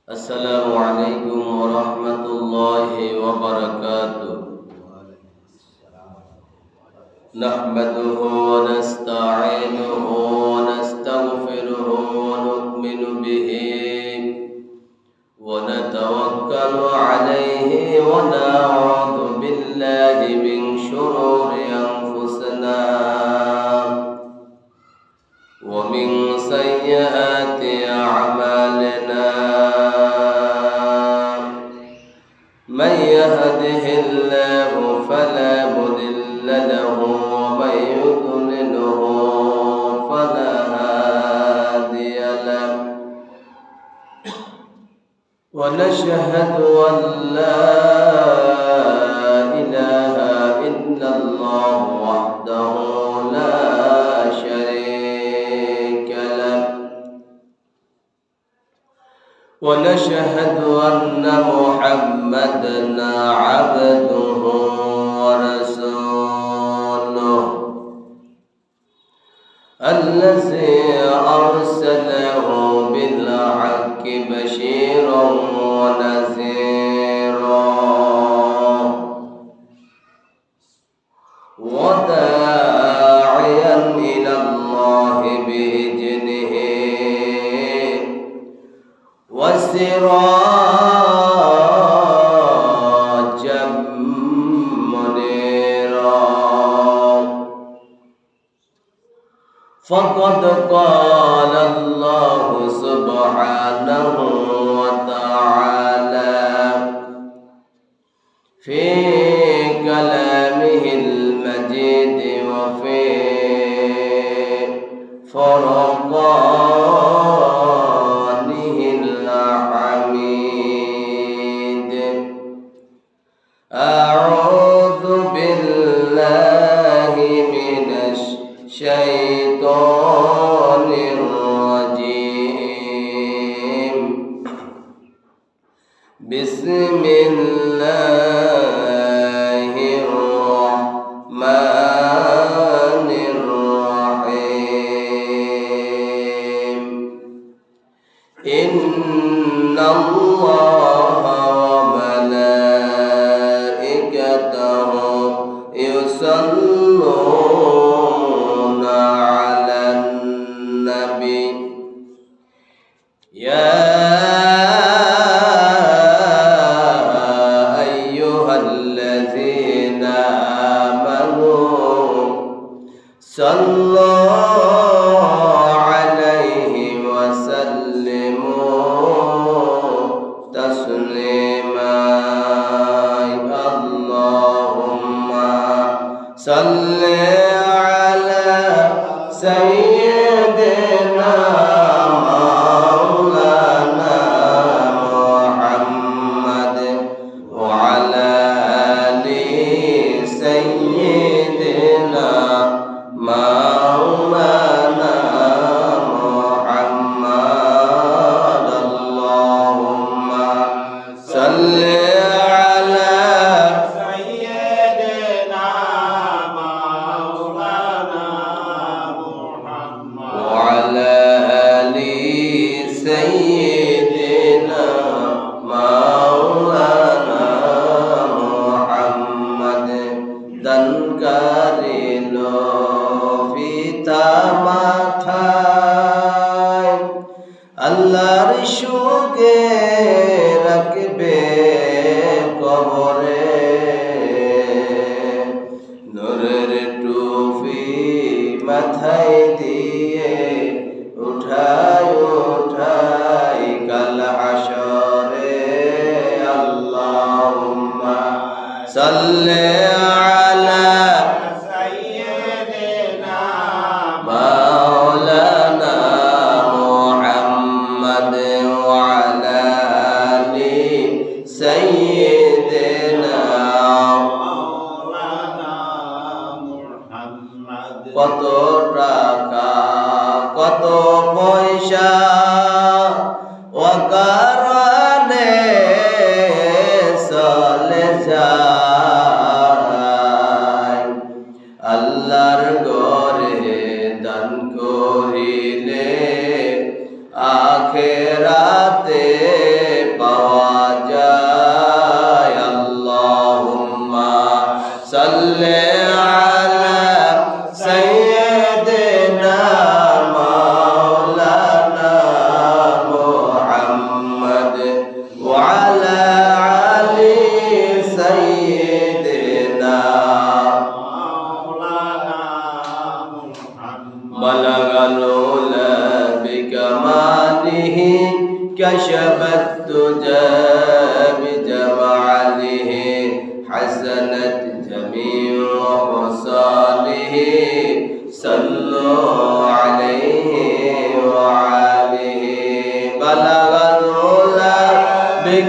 السلام عليكم ورحمة الله وبركاته. نحمده ونستعينه ونستغفره ونؤمن به ونتوكل عليه ونعوذ بالله من شرور أنفسنا ومن سيئات أعمالنا. من يهده الله فلا مضل له ومن يضلله فلا هادي له. ونشهد أن لا إله إلا الله وحده لا شريك له. ونشهد أن محمدًا عبده ورسوله الذي أرسله بالحق بشيرا ونذيرا وداعيا إلى الله بإذنه وسراجا منيرا. فقد قال الله سبحانه وتعالى في كلامه المجيد وفي فرقانه الحميد. أعوذ بالله من الشيطان الرجيم. بسم الله الرحمن الرحيم. إن الله وملائكته يصلون على النبي يا أيها الذين آمنوا صلوا عليه وسلموا تسليما. اللهم صل على سيدنا مولانا محمد وعلى آل سيدنا مولانا محمد. اللهم صل على سيدنا مولانا محمد وعلى آل سيدنا مولانا محمد. দানকারীল পিতা মাথায় আল্লাহর সুগে রাখবে কবরে। নূরের টুপি মাথায় দিয়ে উঠায় উঠায় কাল হাশরে। আল্লাহুম্মা সাল্লি আলা سيدنا مولانا محمد وعلى آل سيدنا. مولانا محمد কত টাকা কত পয়সা অকারণে চলে যায়। আল্লাহর ঘরে দান করিলে আখেরাতে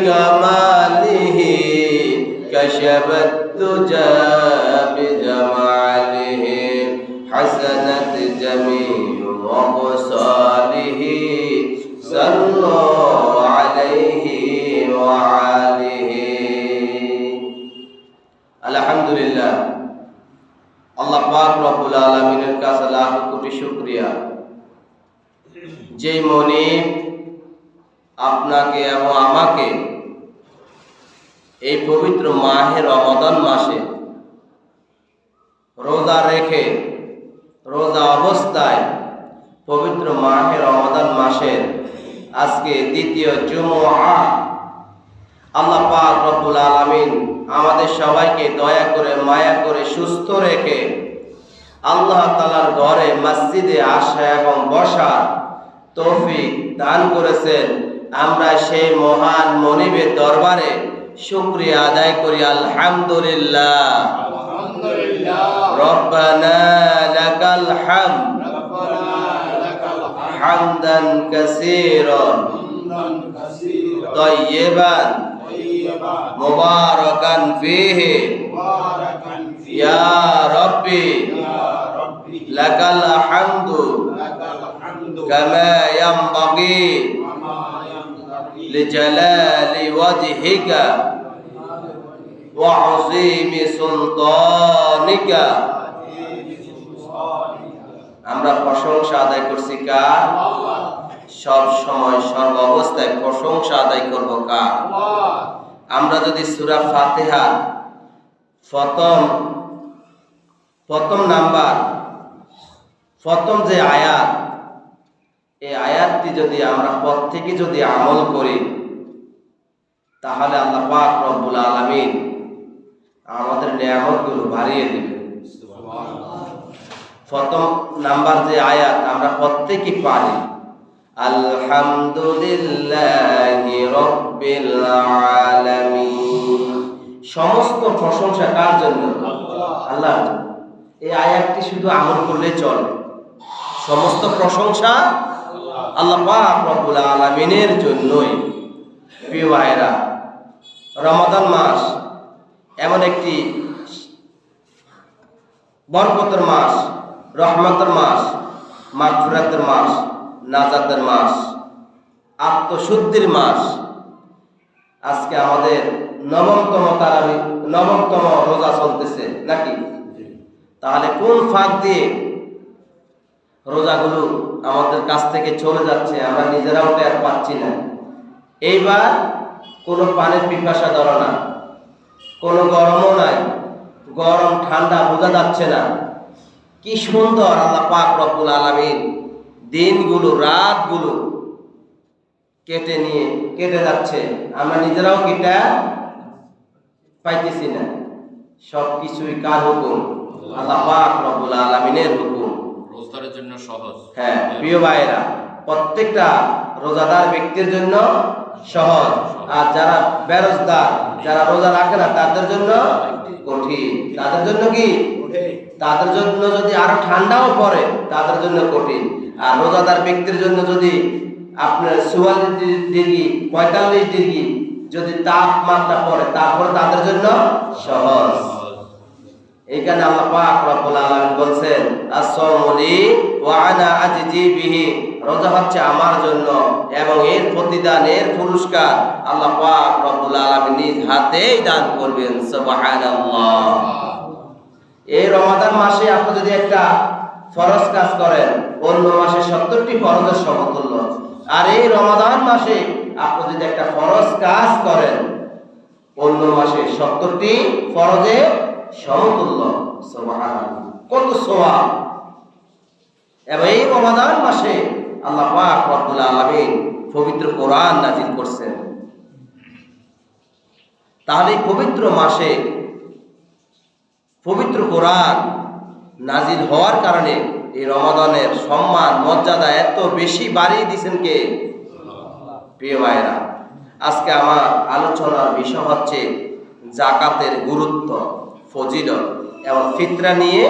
بكماله كشف الدجى بجماله حسنت جميع خصاله صلوا عليه وآله আলহামদুলিল্লাহ। আল্লাহ পাক রব্বুল আলামিনের কাছে লাখ কোটি শুকরিয়া, যে মনিব আপনাকে এবং আমাকে এই পবিত্র মাহে রমাদান মাসে রোজা রেখে রোজা অবস্থায় পবিত্র মাহে রমাদান মাসের আজকে দ্বিতীয় জুমআ, আল্লাহ পাক রব্বুল আলামিন আমাদের সবাইকে দয়া করে মায়া করে সুস্থ রেখে আল্লাহ তাআলার ঘরে মসজিদে আসা এবং বসার তৌফিক দান করেছেন। আমরা সেই মহান মনিবের দরবারে শুকরিয়া আদায় করি। আলহামদুলিল্লাহ, রব্বানা লাকাল হামদ হামদান কাসীরান তাইয়্যিবান মুবারাকান ফীহি ইয়া রাব্বি লাকাল হামদু কামা ইয়ানবাগি লিজালালি ওয়াজহিকা ওয়া আযীমি সুলতানিকা। আমরা প্রশংসা আদায় করছি কার? সব সময় সর্ব অবস্থায় প্রশংসা আদায় করব কার? আমরা যদি সূরা ফাতিহার প্রথম নাম্বার প্রথম যে আয়াত, এই আয়াতটি যদি আমরা প্রত্যেকে যদি আমল করি, তাহলে আল্লাহ পাক রব্বুল আলামিন আমাদের নিয়ামতগুলো বাড়িয়ে দিবেন। প্রথম নাম্বার যে আয়াত আমরা প্রত্যেকে পারি, আলহামদুলিল্লাহি রাব্বিল আলামিন। সমস্ত প্রশংসা কার জন্য? আল্লাহর জন্য। এই আয়াতটি শুধু আমল করলে চলে, সমস্ত প্রশংসা আল্লাহ পাক রব্বুল আলামিনের জন্যই। প্রিয় ভাইরা, রমাদান মাস এমন একটি বরকতের মাস, রহমতের মাস, মাগফিরাতের মাস, নাজাতের মাস, আত্মশুদ্ধির মাস। আজকে আমাদের নবমতম রোজা চলতেছে নাকি? তাহলে কোন ফাঁক দিয়ে রোজাগুলো আমাদের কাছ থেকে চলে যাচ্ছে আমরা নিজেরাও টের পাচ্ছি না। এইবার কোনো পানির পিপাসা ধরে না, কোনো গরমও নাই, গরম ঠান্ডা বোঝা যাচ্ছে না। কি সুন্দর আল্লাহ পাক রব্বুল আলামিন দিনগুলো রাতগুলো কেটে যাচ্ছে, আমরা নিজেরাও কেটে পাইতেছি না। সবকিছুই কার হুকুম? আল্লাহ পাক রব্বুল আলামিনের হুকুম। রোজাদারের জন্য সহজ। হ্যাঁ প্রিয় ভাইরা, প্রত্যেকটা রোজাদার ব্যক্তির জন্য সহজ, আর যারা বেরোজগার, যারা রোজা রাখে না তাদের জন্য কঠিন। তাদের জন্য কি? তাদের জন্য যদি আরো ঠান্ডাও পড়ে তাদের জন্য কঠিন। আর রোজাদার ব্যক্তির জন্য যদি আপনার 44 ডিগ্রি 45 ডিগ্রি যদি তাপমাত্রা পড়ে তারপরে তাদের জন্য সহজ। এইখানে আল্লাহ পাক রব্বুল আলামিন বলছেন, as-সাওমু লি ওয়া আনা আজজি বিহি। রোজা হচ্ছে আমার জন্য এবং এর প্রতিদান, এর পুরস্কার আল্লাহ পাক রব্বুল আলামিন নিজ হাতেই দান করবেন। সুবহানাল্লাহ। এই রমাদান মাসে আপনি যদি একটা ফরজ কাজ করেন, অন্য মাসে 70টি ফরজের সমতুল্য। আর এই রমাদান মাসে আপনি যদি একটা ফরজ কাজ করেন, অন্য মাসে 70টি ফরজের সমতুল্য। সুবহানাল্লাহ, কত সওয়াব! এবং এই রমাদান মাসে আল্লাহ পাক রব্বুল আলামিন পবিত্র কোরআন নাযিল করছেন। তাহলে পবিত্র মাসে পবিত্র কোরআন নাজিল হওয়ার কারণে এই রমাদানের সম্মান মর্যাদা এত বেশি বাড়িয়ে দিয়েছেন কে? প্রিয় ভাইরা, আজকে আমার আলোচনার বিষয় হচ্ছে যাকাতের গুরুত্ব, ফজিলত এবং ফিতরা নিয়ে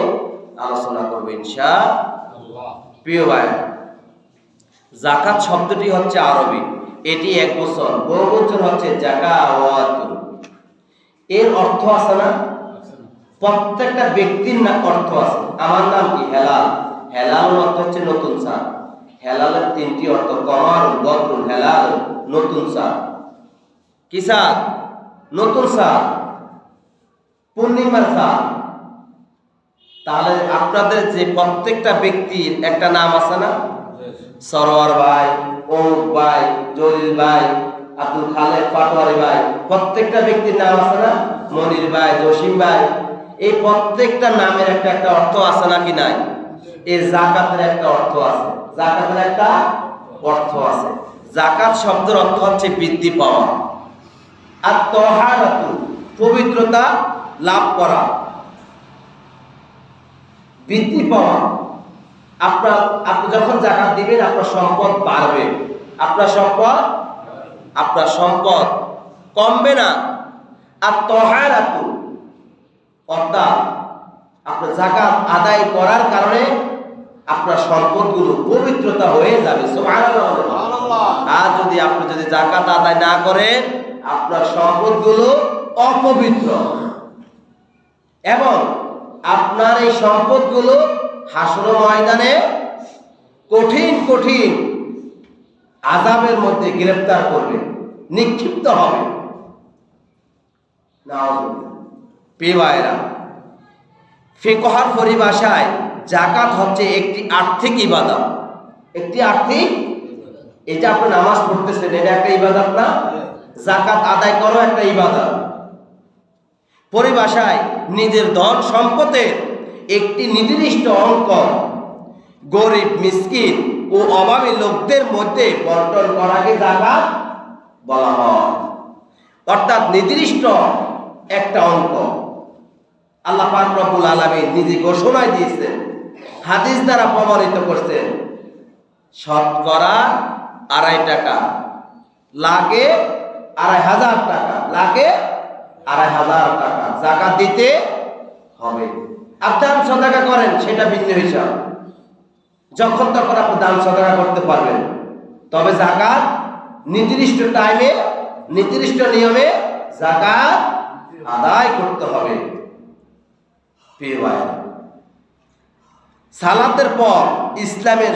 আলোচনা করব ইনশাআল্লাহ। প্রিয় ভাইরা, যাকাত শব্দটি হচ্ছে আরবি, এটি 1 বছর। বহুবচন হচ্ছে জাকাওয়াত। এর অর্থ আছে না? প্রত্যেকটা ব্যক্তির না অর্থ আছে। আমার নাম কি? হেলাল। হেলাল অর্থ হচ্ছে নতুন চাঁদ। হেলালের 3টি অর্থ: কমার, বদরুন, হেলাল, নতুন চাঁদ। কি চাঁদ? নতুন চাঁদ, পূর্ণিমার চাঁদ। তাহলে আপনাদের যে প্রত্যেকটা ব্যক্তির একটা নাম আছে না? সরোয়ার ভাই, অমুক ভাই, জলিল ভাই, আব্দুল খালেক পাটোয়ারি ভাই, প্রত্যেকটা ব্যক্তির নাম আছে না? মনির ভাই, জসিম ভাই। এই প্রত্যেকটা নামের একটা একটা অর্থ আছে নাকি নাই? এই যাকাতের একটা অর্থ আছে। যাকাতের একটা অর্থ আছে। যাকাত শব্দের অর্থ হচ্ছে বৃদ্ধি পাওয়া। আর তাহারাতু পবিত্রতা লাভ করা, বৃদ্ধি পাওয়া। আপনি যখন যাকাত দিবেন আপনার সম্পদ বাড়বে, আপনার সম্পদ কমবে না। আর তাহারাতু অর্থাৎ আপনার যাকাত আদায় করার কারণে আপনার সম্পদগুলো পবিত্রতা হয়ে যাবে। সুবহানাল্লাহ। আর যদি আপনি যাকাত আদায় না করেন আপনার সম্পদগুলো অপবিত্র, এবং আপনার এই সম্পদগুলো হাসর ময়দানে কঠিন কঠিন আযাবের মধ্যে গ্রেফতার করবে, নিক্ষিপ্ত হবে। পেওয়ায়রা ফিকহার পরিভাষায় যাকাত হচ্ছে একটি আর্থিক ইবাদত। একটি আর্থিক, এই যে আপনি নামাজ পড়তেছেন এটা একটা ইবাদত না? যাকাত আদায় করো একটা ইবাদত। পরিভাষায় নিজের ধন সম্পদের একটি নির্দিষ্ট অঙ্ক গরিব, মিসকিন ও অভাবী লোকদের মধ্যে বন্টন করাকে যাকাত বলা হয়। অর্থাৎ নির্দিষ্ট একটা অঙ্ক আল্লাহ পাক রব্বুল আলামিন নিজে ঘোষণা দিয়েছেন, হাদিস দ্বারা প্রমাণিত করছেন। শতকরা 2.5 টাকা, লাগে 2.500 টাকা, লাগে 2.500 টাকা যাকাত দিতে হবে। আপনি দান সদকা করেন সেটা ভিন্ন হিসাব, যখন তখন আপনি দান সদকা করতে পারবেন। তবে যাকাত নির্দিষ্ট টাইমে, নির্দিষ্ট নিয়মে যাকাত আদায় করতে হবে। সালাতের পর ইসলামের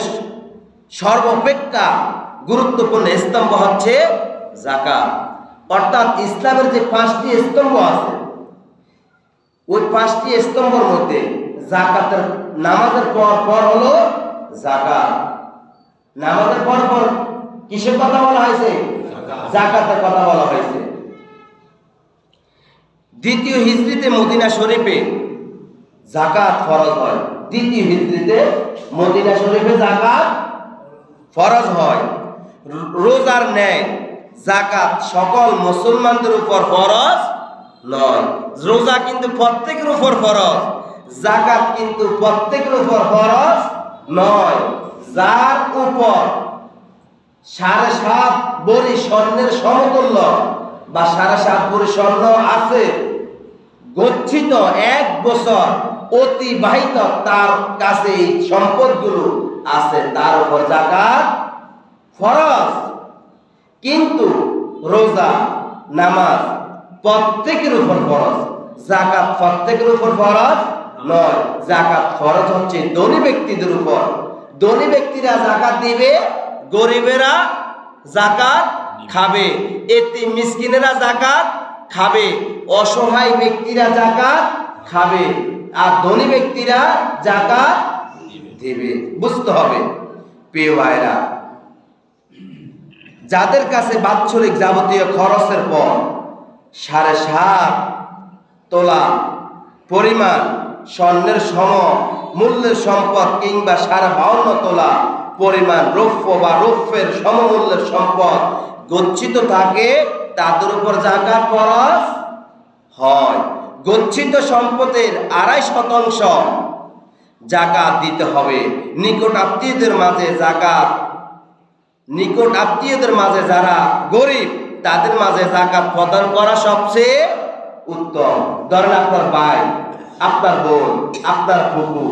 সর্বাপেক্ষা গুরুত্বপূর্ণ স্তম্ভ হচ্ছে যাকাত। অর্থাৎ ইসলামের যে 5টি স্তম্ভ আছে, ওই 5টি স্তম্ভের মধ্যে যাকাতের, নামাজের পর হলো যাকাত। নামাজের পর কিসের কথা বলা হয়েছে? যাকাতের কথা বলা হয়েছে। দ্বিতীয় হিজরিতে মদিনা শরীফে যাকাত ফরজ হয়। দ্বিতীয় হিজরিতে মদিনা শরীফে যাকাত ফরজ হয়। রোজার ন্যায় যাকাত সকল মুসলমানদের উপর ফরজ নয়। রোজা কিন্তু প্রত্যেকের উপর ফরজ, যাকাত কিন্তু প্রত্যেকের উপর ফরজ নয়। যার উপর 7.5 ভরি স্বর্ণের সমতুল্য বা 7.5 ভরি স্বর্ণ আছে, গচ্ছিত 1 বছর অতিবাহিত তার কাছে এই সম্পদগুলো আছে, তার উপর যাকাত ফরজ। কিন্তু রোজা, নামাজ প্রত্যেকের উপর ফরজ, যাকাত প্রত্যেকের উপর ফরজ নয়। যাকাত ফরজ হচ্ছে ধনী ব্যক্তিদের উপর। ধনী ব্যক্তিরা যাকাত দিবে, গরিবেরা যাকাত খাবে, এতিম মিসকিনেরা যাকাত খাবে, অসহায় ব্যক্তিরা যাকাত খাবে, আর ধনী ব্যক্তিরা যাকাত দেবে। বুঝতে হবে প্রিয় ভাইরা, যাদের কাছে বাৎসরিক যাবতীয় খরচের পর 7.5 তোলা পরিমাণ স্বর্ণের সমমূল্যের সম্পদ কিংবা 52.5 তোলা পরিমাণ রৌপ্য বা রৌপ্যের সমমূল্যের সম্পদ গচ্ছিত থাকে, তাদের উপর যাকাত ফরজ হয়। গচ্ছিত সম্পদের 2.5% যাকাত দিতে হবে। নিকট আত্মীয়দের মাঝে যারা গরিব তাদের মাঝে যাকাত প্রদান করা সবচেয়ে উত্তম। ধরেন আপনার ভাই, আপনার বোন, আপনার ফুফু,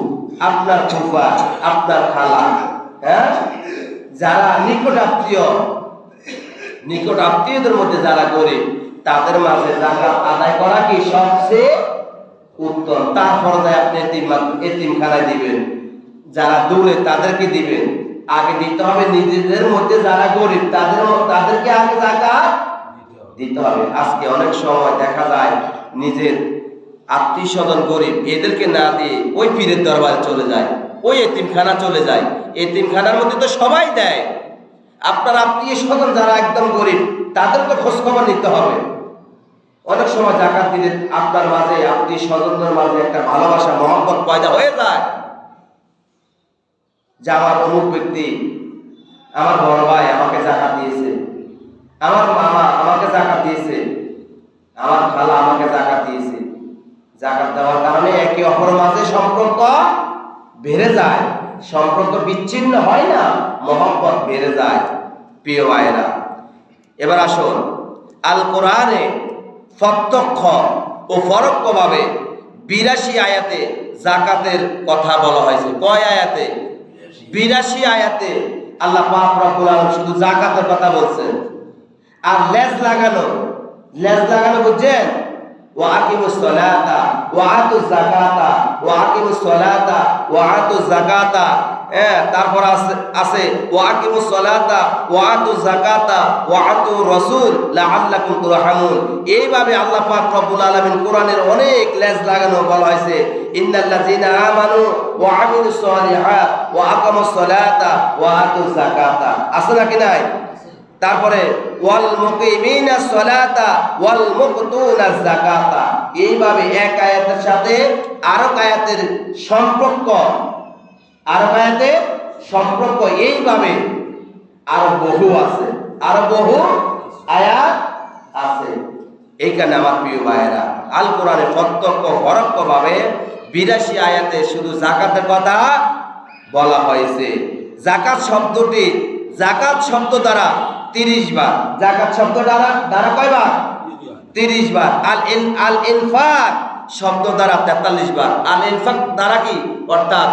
আপনার ফুফা, আপনার খালা, যারা নিকট আত্মীয় নিকট আত্মীয়দের মধ্যে যারা গরিব তাদের মাঝে যাকাত আদায় করা কি সবচেয়ে উত্তম। তারপর আপনি এতিমখানায় দিবেন, যারা দূরে তাদেরকে দিবেন। আগে দিতে হবে নিজেদের মধ্যে যারা গরিব তাদেরকে আগে যাকাত দিতে হবে। আজকে অনেক সময় দেখা যায় নিজের আত্মীয় স্বজন গরিব, এদেরকে না দিয়ে ওই পীরের দরবারে চলে যায়, ওই এতিমখানা চলে যায়। এতিমখানার মধ্যে তো সবাই দেয়, আপনার আত্মীয় স্বজন যারা একদম গরিব তাদের তো খোঁজ খবর নিতে হবে। অনেক সময় যাকাত দিলে আপনার মাঝে আত্মীয় স্বজনদের মাঝে একটা ভালোবাসা মহব্বত পয়দা হয়ে যায়, যে আমার অমুক ব্যক্তি, আমার বড় ভাই আমাকে যাকাত দিয়েছে, আমার মামা আমাকে যাকাত দিয়েছে, আমার খালা আমাকে যাকাত দিয়েছে। যাকাত দেওয়ার কারণে একে অপরের মাঝে সম্পর্ক বেড়ে যায়, সম্পর্ক বিচ্ছিন্ন হয় না, মহব্বত বেড়ে যায়। প্রিয় ভাইয়েরা, এবার আসুন আল কোরআনে প্রত্যক্ষ ও পরোক্ষভাবে 82 আয়াতে যাকাতের কথা বলা হয়েছে। কয় আয়াতে? 82 আয়াতে আল্লাহ পাক রব্বুল আলামিন শুধু যাকাতের কথা বলছেন। আর লেজ লাগানো বুঝছেন? ওয়া আকিমুস সালাতা ওয়া আতুজ যাকাতা ওয়া আকিমুস সালাতা ওয়া আতুজ যাকাতা। তারপর আছে ওয়া আকিমুস সালাতা ওয়া আতুজ যাকাতা ওয়া আতু রাসূল লাআল্লাকুম তুরহামুন। এইভাবে আল্লাহ পাক রব্বুল আলামিন কোরআনের অনেক লেজ লাগানো বলা হয়েছে। ইন্নাল্লাযীনা আমানু ওয়া আমিলুস সালিহাত ওয়া আকামুস সালাতা ওয়া আতুজ যাকাতা। আছে নাকি নাই? তারপরে ওয়াল মুকিমিনাস সালাতা ওয়াল মুকতুনাজ যাকাতা। এইভাবে এক আয়াতের সাথে আরো আয়াতের সম্পর্ক, এইভাবে আরো বহু আছে, আরো বহু আয়াত আছে। এইখানে আমার প্রিয় ভাইয়েরা, আল কোরআনে প্রত্যক্ষ পরোক্ষভাবে 82 আয়াতে শুধু যাকাতের কথা বলা হয়েছে। যাকাত শব্দ দ্বারা 30 বার। যাকাত শব্দ দ্বারা কয়বার? 30 বার। আল ইনফাক শব্দ দ্বারা 43 বার। আল ইনফাক দ্বারা কি? অর্থাৎ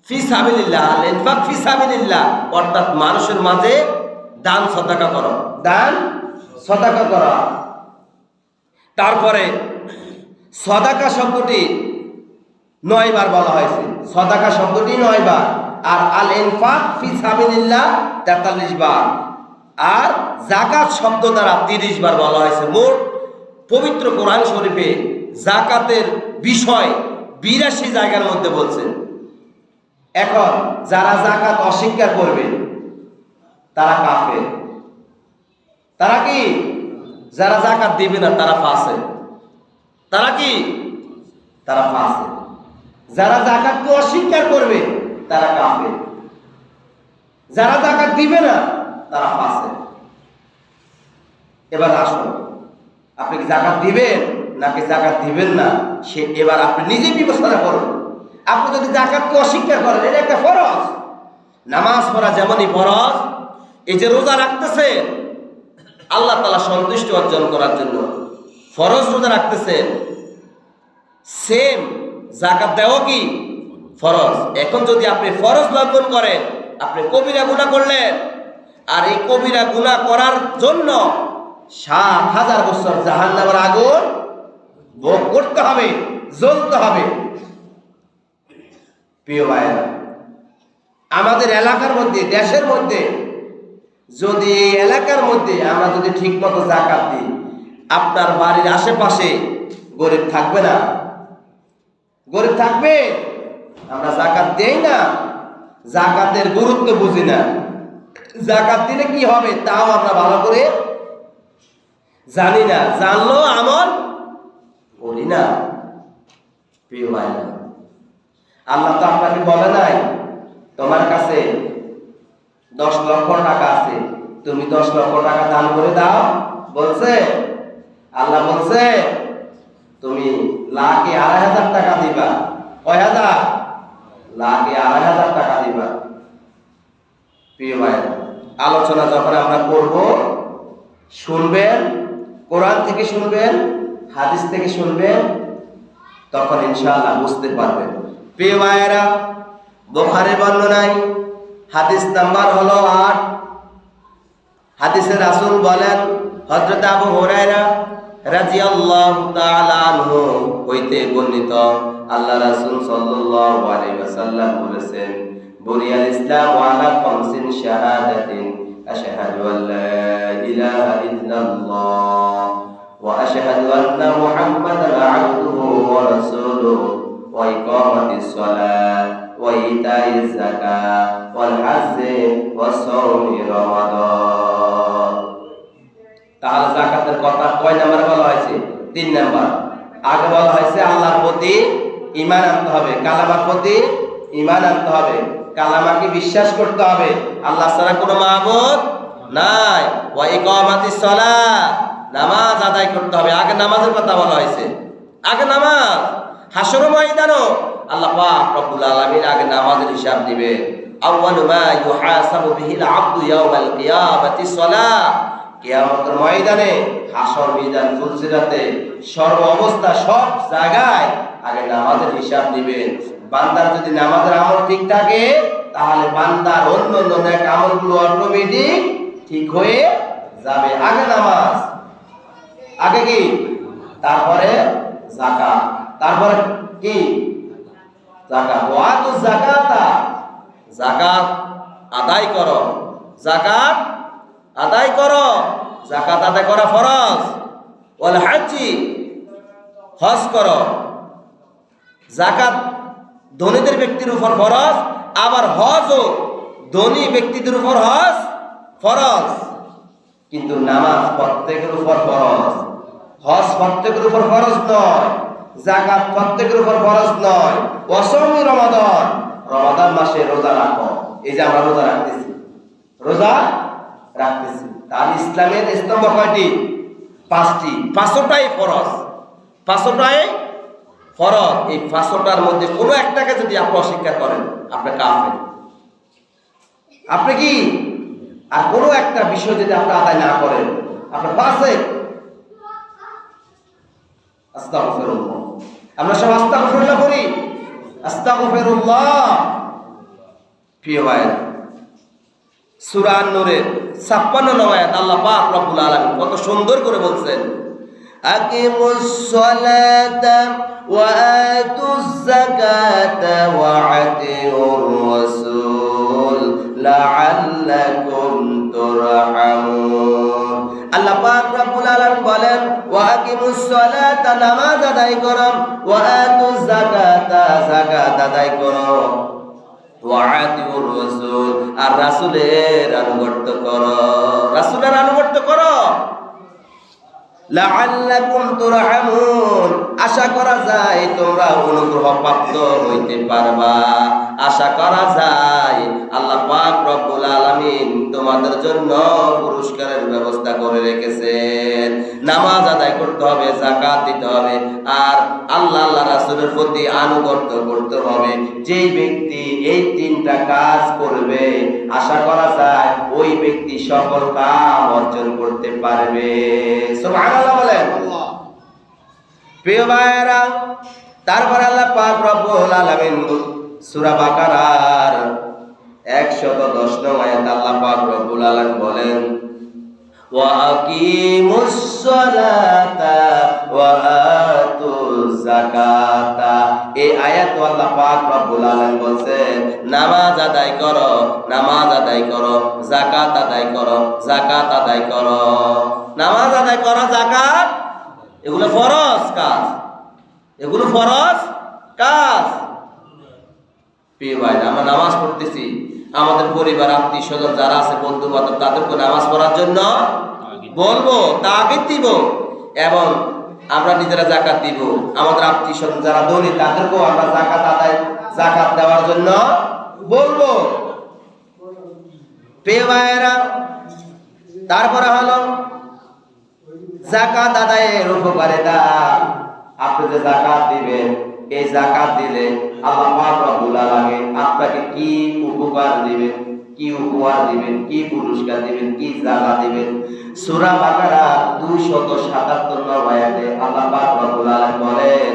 ফি সাবিলিল্লাহ। আল ইনফাক ফি সাবিলিল্লাহ অর্থাৎ মানুষের মাঝে দান সদকা করা। তারপরে সদাকা শব্দটি 9 বার বলা হয়েছে। সদাকা শব্দটি 9 বার। আর আল ইনফাক ফি সাবিলিল্লাহ 43 বার। আর যাকাত শব্দ দ্বারা 30 বার বলা হয়েছে। মোট পবিত্র কোরআন শরীফে যাকাতের বিষয় 82 জায়গার মধ্যে বলছেন। এখন যারা যাকাত অস্বীকার করবে তারা কাফের। তারা কি? যারা যাকাত দিবে না তারা ফাসিক। তারা কি? তারা ফাসিক। যারা যাকাতকে অস্বীকার করবে তারা কাফের। যারা যাকাত দিবে না তারা ফাসিক। এবার আসুন, আপনি কি যাকাত দিবেন নাকি যাকাত দিবেন না, সে এবার আপনি নিজে বিবেচনা করুন। আপনি যদি যাকাতকে অস্বীকার করেন, এটা একটা ফরজ। নামাজ পড়া যেমনই ফরজ, এই যে রোজা রাখতেছেন আল্লাহ তাআলা সন্তুষ্টি অর্জন করার জন্য ফরজ রোজা রাখতেছেন, সেম যাকাত দেওয়া কি ফরজ। এখন যদি আপনি ফরজ লঙ্ঘন করেন, আপনি কবিরা গুনাহ করলেন। আর এই কবিরা গুনাহ করার জন্য 7,000 বছর জাহান্নামের আগুন ভোগ করতে হবে, জ্বলতে হবে। প্রিয় ভাইরা, আমাদের এলাকার মধ্যে, দেশের মধ্যে যদি এই এলাকার মধ্যে আমরা যদি ঠিক মতো যাকাত দিই, আপনার বাড়ির আশেপাশে গরিব থাকবে না? গরিব থাকবে? আমরা যাকাত দেই না, যাকাতের গুরুত্ব বুঝি না। যাকাত দিলে কি হবে তাও আমরা ভালো করে জানি না, জানলেও আমল করি না। প্রিয় ভাইরা, আল্লাহ তো আপনাকে বলে নাই তোমার কাছে 10 লক্ষ টাকা আছে, তুমি 10 লক্ষ টাকা দান করে দাও। বলছে? আল্লাহ বলছে তুমি লাখে 2,500 টাকা দিবা। কয় হাজার? লাখে 2,500 টাকা দিবা। প্রিয় ভাইরা, আলোচনা যখন আমরা করব, শুনবেন, কোরআন থেকে শুনবেন, হাদিস থেকে শুনবেন, তখন ইনশাআল্লাহ বুঝতে পারবেন। প্রিয় ভাইরা, বুখারীর বর্ণনায় হাদিস নাম্বার হলো 8, হাদিসে রাসূল বলেন, হযরত আবু হুরায়রা রাদিয়াল্লাহু তাআলা আনহু হইতে বর্ণিত, আল্লাহ রাসূল সাল্লাল্লাহু আলাইহি ওয়াসাল্লাম বলেছেন, বুনিয়াল ইসলামু আলা খামসিন শাহাদাতিন আশহাদু আল্লা ইলাহা ইল্লাল্লাহ ওয়া আশহাদু আন্না মুহাম্মাদান আবদুহু ওয়া রাসূলুহু ওয়া ইকামাতিস সালাত ওয়া ইতাইজ যাকাত ওয়াল হজ্জি ওয়া সাওমি রমাদান। তাহলে যাকাতের কথা কয় নাম্বার বলা হয়েছে? 3 নাম্বার। আগে বলা হয়েছে আল্লাহর প্রতি ঈমান আনতে হবে, কালামার প্রতি ঈমান আনতে হবে, কালামাকে বিশ্বাস করতে হবে, আল্লাহ ছাড়া কোনো মাবুদ নাই। ওয়া ইকামাতিস সালাত, নামাজ আদায় করতে হবে। আগে নামাজের কথা বলা হয়েছে, আগে নামাজ। হাসর ময়দানও আল্লাহ পাক রব্বুল আলামিন আগে নামাজের হিসাব দিবে। আউয়ালু মা ইউহাসাবু বিহিল আবদু ইয়াউমাল কিয়ামাতিস সালাত। কিয়ামতের ময়দানে, হাসর ময়দান, ফুলসিরাতে, সর্ব অবস্থা, সব জায়গায় আগে নামাজের হিসাব দিবেন। বান্দার যদি নামাজের আমল ঠিক থাকে, তাহলে বান্দার অন্য নেক আমলগুলো অটোমেটিক ঠিক হয়ে যাবে। আগে নামাজ, আগে কি? তারপরে যাকাত, তারপরে কি? যাকাত। ওয়াতু যাকাতা, যাকাত আদায় করো, যাকাত আদায় করো। যাকাত আদায় করা ফরজ। ওয়াল হজ্জি, হজ করো। যাকাত ধনীদের ব্যক্তির উপর ফরজ, আবার হজও ধনী ব্যক্তিদের উপর হজ ফরজ। কিন্তু নামাজ প্রত্যেকের উপর ফরজ, হজ প্রত্যেকের উপর ফরজ নয়, যাকাত প্রত্যেকের উপর ফরজ নয়। ওয়া সাওমি রমাদান, রমাদান মাসে রোজা রাখো। এই যে আমরা রোজা রাখতেছি, রোজা রাখতেছি। তার ইসলামের স্তম্ভ কয়টি? 5টি। 5টাই ফরজ, 5টাই ফরজ। এই 5টার মধ্যে কোনো একটাকে যদি আপনি অস্বীকার করেন, আপনি কাফের। আপনি কি? আর কোনো একটা বিষয় যদি আপনি আদায় না করেন, আপনি ফাসিক। আস্তাগফিরুল্লাহ। আমরা সব আস্তাগফিরুল্লাহ করি, আস্তাগফিরুল্লাহ। প্রিয় ভাইরা, সূরা আন-নূরের 56 আয়াত আল্লাহ পাক রব্বুল আলামিন কত সুন্দর করে বলছেন, আকিমুস সালাতা ওয়া আতুজ যাকাতা ওয়া আতিউর রাসূল লাআল্লাকুম তুরহামুন। আল্লাহ পাক রব্বুল আলামিন বলেন, ওয়া আকিমুস সালাতা, নামাজ আদায় করো, ওয়া আতুজ যাকাতা, যাকাত আদায় করো, ওয়া আতিউর রাসূল, আর রাসূলের আনুগত্য করো, রাসূলের আনুগত্য করো। লাআল্লাকুম তুরহামুন, আশা করা যায় তোমরা অনুগ্রহ প্রাপ্ত হইতে পারবা। আশা করা যায় আল্লাহ পাক রব্বুল আলামিন তোমাদের জন্য পুরস্কারের ব্যবস্থা করে রেখেছেন। নামাজ আদায় করতে হবে, যাকাত দিতে হবে, আর আল্লাহ রাসূলের প্রতি আনুগত্য করতে হবে। যেই ব্যক্তি এই 3টা কাজ করবে, আশা করা যায় ওই ব্যক্তি সকল কাম অর্জন করতে পারবে। সুবহানাল্লাহ বলেন। প্রিয় ভাইরা, তারপর আল্লাহ পাক রব্বুল আলামিন সূরা বাকারার 110 নং আয়াত আল্লাহ পাক রব্বুল আলামিন বলেন, ওয়া আকিমুস সালাতা ওয়া আতুজ যাকাতা। এই আয়াত আল্লাহ পাক রব্বুল আলামিন বলেন, নামাজ আদায় করো, নামাজ আদায় করো, যাকাত আদায় করো, যাকাত আদায় করো। নামাজ আদায় করো, যাকাত, এগুলো ফরজ কাজ, এগুলো ফরজ কাজ। প্রিয় ভাই, আমরা নামাজ পড়তেছি, আমাদের পরিবার, আত্মীয় স্বজন যারা আছে, বন্ধু বান্ধব, তাদেরকে নামাজ পড়ার জন্য বলবো, তাগিদ দিব, এবং আমরা নিজেরা যাকাত দিব। আমাদের আত্মীয় স্বজন যারা ধনী, তাদেরকেও আমরা যাকাত দেওয়ার জন্য বলবো। প্রিয় ভাইয়েরা, তারপরে হলো যাকাত আদায়ের উপকারিতা। আপনি যে যাকাত দিবেন, এই যাকাত দিলে আল্লাহ পাক রব্বুল আলামিন আপনাকে কি উপকার দিবেন, কি উপহার দিবেন, কি পুরস্কার দিবেন, কি জাযা দিবেন। সূরা বাকারা 277 নং আয়াতে আল্লাহ পাক রব্বুল আলামিন বলেন,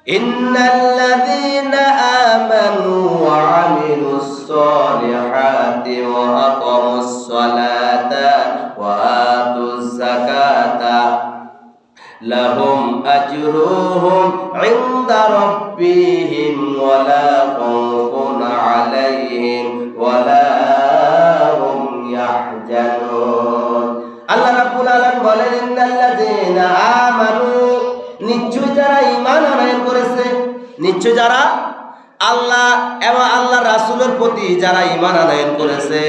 ইন্নাল্লাযীনা আমানু ওয়া আমিলুস সালিহাতি ওয়া আকামুস সালাতা নিশ্চয় যারা আল্লাহ এবং আল্লাহ রাসূলের প্রতি যারা ঈমান আনয়ন করেছে,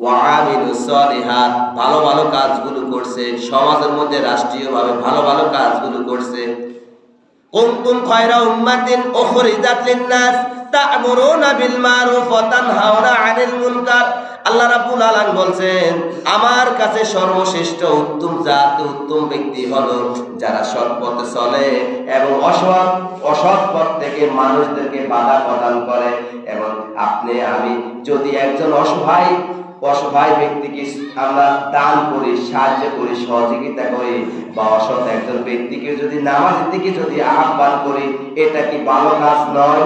ওয়া আমিলুস সলিহাত, ভালো ভালো কাজগুলো করছে, সমাজের মধ্যে রাষ্ট্রীয়ভাবে ভালো ভালো কাজগুলো করছে। কুনতুম খায়রা উম্মাতিন উখরিজাত লিন-নাস তা'মুরুনা বিল মারুফ ওয়া তানহাউনা আনিল মুনকার। আল্লাহ রাব্বুল আলামিন বলছেন, আমার কাছে সর্বশ্রেষ্ঠ উত্তম জাত, উত্তম ব্যক্তি হলো যারা সৎ পথে চলে এবং অসৎ পথ থেকে মানুষদেরকে বাধা প্রদান করে। এবং আপনি আমি যদি একজন অসহায় ব্যক্তিকে আমরা দান করি, সাহায্য করি, সহযোগিতা করি, বা অসৎ একজন ব্যক্তিকে যদি নামাজের দিকে যদি আহ্বান করি, এটা কি ভালো কাজ নয়?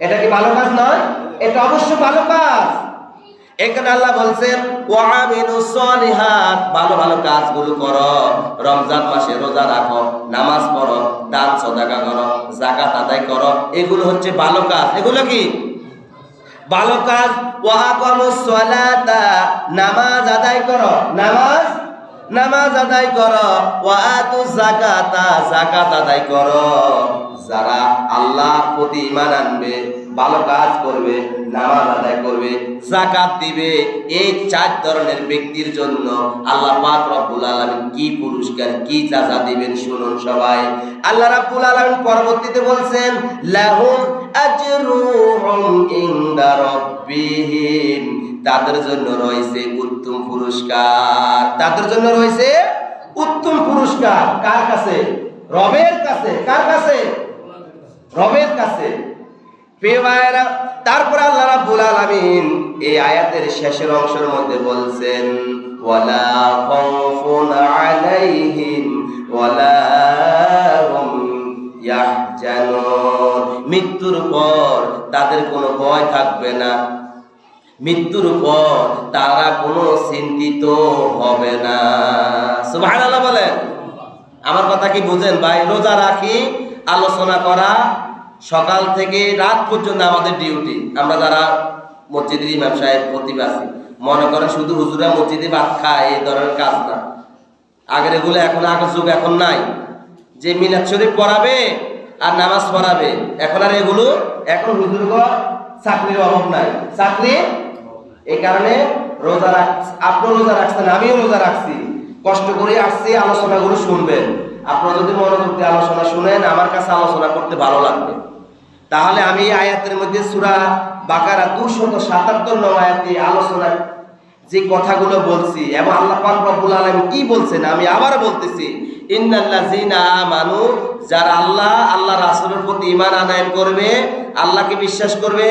এটা কি ভালো কাজ নয়? এটা অবশ্যই ভালো কাজ। এখানে আল্লাহ বলছেন ওয়া আমিলুস সলিহাত, ভালো ভালো কাজগুলো করো। রমজান মাসে রোজা রাখো, নামাজ পড়ো, দান সদকা করো, যাকাত আদায় করো, এগুলো হচ্ছে ভালো কাজ। এগুলো কি ভালো কাজ? ওয়া আকামুস সালাতা, নামাজ আদায় করো, নামাজ আদায় করো। ওয়া আতুজ যাকাতা, যাকাত আদায় করো। যারা আল্লাহর প্রতি ঈমান আনবে, ভালো কাজ করবে, নামাজ আদায় করবে, যাকাত দিবে, এই চার ধরনের ব্যক্তির জন্য আল্লাহ পাক রব্বুল আলামিন কি পুরস্কার, কি জাযা দিবেন শুনুন সবাই। আল্লাহ রাব্বুল আলামিন পরবর্তীতে বলছেন লাহুম আজরুহুম ইনদা রাব্বিহিম, তাদের জন্য রয়েছে উত্তম পুরস্কার। তাদের জন্য রয়েছে উত্তম পুরস্কার। কার কাছে? রবের কাছে। কার কাছে? রবের কাছে। তারপর আল্লাহ রাব্বুল আলামিন এই আয়াতের শেষের অংশের মধ্যে বলছেন ওয়ালা খাউফুন আলাইহিম ওয়ালা হুম ইয়াহজানুন, মৃত্যুর পর তাদের কোনো ভয় থাকবে না, মৃত্যুর পর তারা কোনো চিন্তিত হবে না। সুবহানাল্লাহ বলেন। আমার কথা কি বুঝেন ভাই? রোজা রাখি, আলোচনা করা, সকাল থেকে রাত পর্যন্ত আমাদের ডিউটি। আমরা যারা মসজিদের ইমাম সাহেব খতিব আছি, মনে করেন শুধু হুজুরা মসজিদে ভাত খায়, এই ধরনের কাজ না। আগের এগুলো এখন, আগের যুগ এখন নাই যে মিলাদ শরীফ পড়াবে আর নামাজ পড়াবে। এখন আর এগুলো, এখন হুজুরগণ চাকরির অভাব নাই, চাকরি। এই কারণে রোজা আপনিও রোজা রাখছেন, আমিও রোজা রাখছি, কষ্ট করে আসছি, আলোচনাগুলো শুনবেন। আপনারা যদি মনোযোগ দিয়ে আলোচনা শুনেন, আমার কাছে আলোচনা করতে ভালো লাগবে। তাহলে আমি আয়াতের মধ্যে সূরা বাকারা 277 নং আয়াতে আলোচনা যে কথাগুলো বলছি এবং আল্লাহ পাক রব্বুল আলামিন কি বলছেন আমি আবার বলতেছি, ইন্নাল্লাযীনা আমানু, যারা আল্লাহ রাসূলের প্রতি ঈমান আনয়ন করবে, আল্লাহকে বিশ্বাস করবে,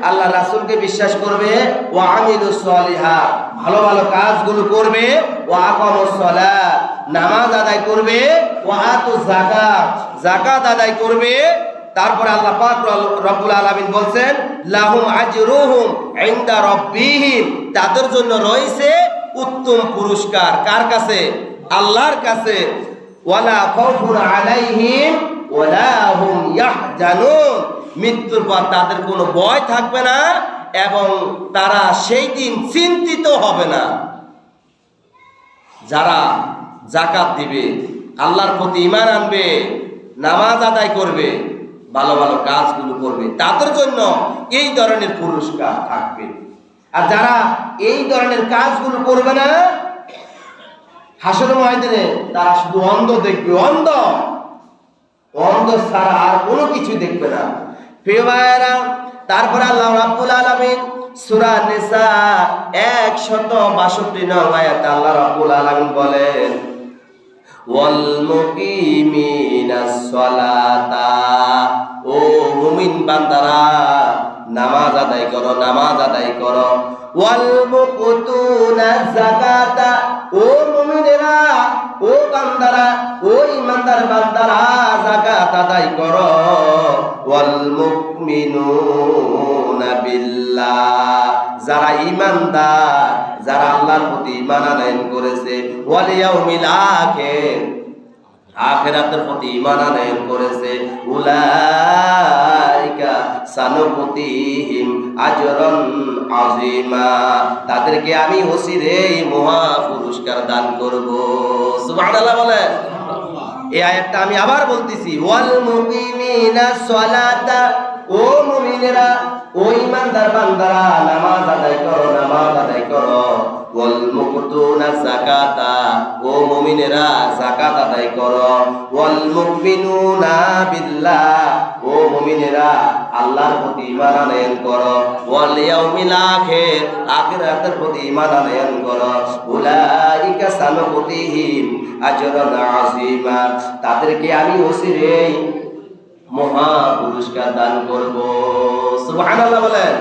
আল্লাহ রাসূলকে বিশ্বাস করবে, ওয়া আমিলুস সলিহাত, ভালো ভালো কাজগুলো করবে, ওয়া আকামুস সালাত, নামাজ আদায় করবে, ওয়া আতুজ যাকাত, যাকাত আদায় করবে। তারপর আল্লাহ পাক রব্বুল আলামিন বলছেন লাহুম আজরুহুম ইনদা রাব্বিহিম, তাদের জন্য রয়েছে উত্তম পুরস্কার। কার কাছে? আল্লাহর কাছে। ওয়ালা খাউফুন আলাইহিম ওয়ালা হুম ইয়াহজানুন, মৃত্যুর পর তাদের কোনো ভয় থাকবে না এবং তারা সেই দিন চিন্তিত হবে না। যারা যাকাত দিবে, আল্লাহর প্রতি ঈমান আনবে, নামাজ আদায় করবে, ভালো ভালো কাজগুলো করবে, তাদের জন্য এই ধরনের পুরস্কার থাকবে। আর যারা এই ধরনের কাজগুলো করবে না, হাসরের ময়দানে তারা শুধু অন্ধ দেখবে, অন্ধ ছাড়া আর কোনো কিছু দেখবে না। প্রিয় ভাইয়েরা, তারপরে আল্লাহ রাব্বুল আলামিন সূরা নিসা 162 নং আয়াতে আল্লাহ রাব্বুল আলামিন বলেন ওয়াল মুকিমিনাস সালাতা, ও মুমিন বান্দারা নামাজ আদায় করো, নামাজ আদায় করো। ওয়াল মুকুতুনাজ যাকাতা, ও মুমিনেরা, ও বান্দারা, ও ইমানদার বান্দারা যাকাত আদায় করো। ওয়াল মুমিনুনা বিল্লাহ, যারা ইমানদার, যারা আল্লাহর প্রতি ঈমান আনয়ন করেছে, ওয়াল ইয়াউমিল আখির, আখিরাতের প্রতি ঈমান আনয়ন করেছে, উলাইকা সানুতিহিম আজরান আযীমা, তাদেরকে আমি অচিরেই মহা পুরস্কার দান করব। সুবহানাল্লাহ বলেন। এই আয়াতটা আমি আবার বলতেছি, ওয়াল মুকিমিনা সলাতা, ও মুমিনেরা, ও ঈমানদার বান্দারা, নামাজ আদায় করো, নামাজ আদায় করো। ওয়াল মুকুতুনা যাকাতা, ও মুমিনেরা যাকাত আদায় করো। ওয়াল মুমিনুনা বিল্লাহ, ও মুমিনেরা আল্লাহর প্রতি ঈমান আনয়ন করো। ওয়াল ইয়াউমিল আখির, আখিরাতের প্রতি ঈমান আনয়ন করো। উলাইকা সানুতিহিম আজরান আযীমা, তাদেরকে আমি অচিরেই মহা পুরস্কার দান করব। সুবহানাল্লাহ বলেন।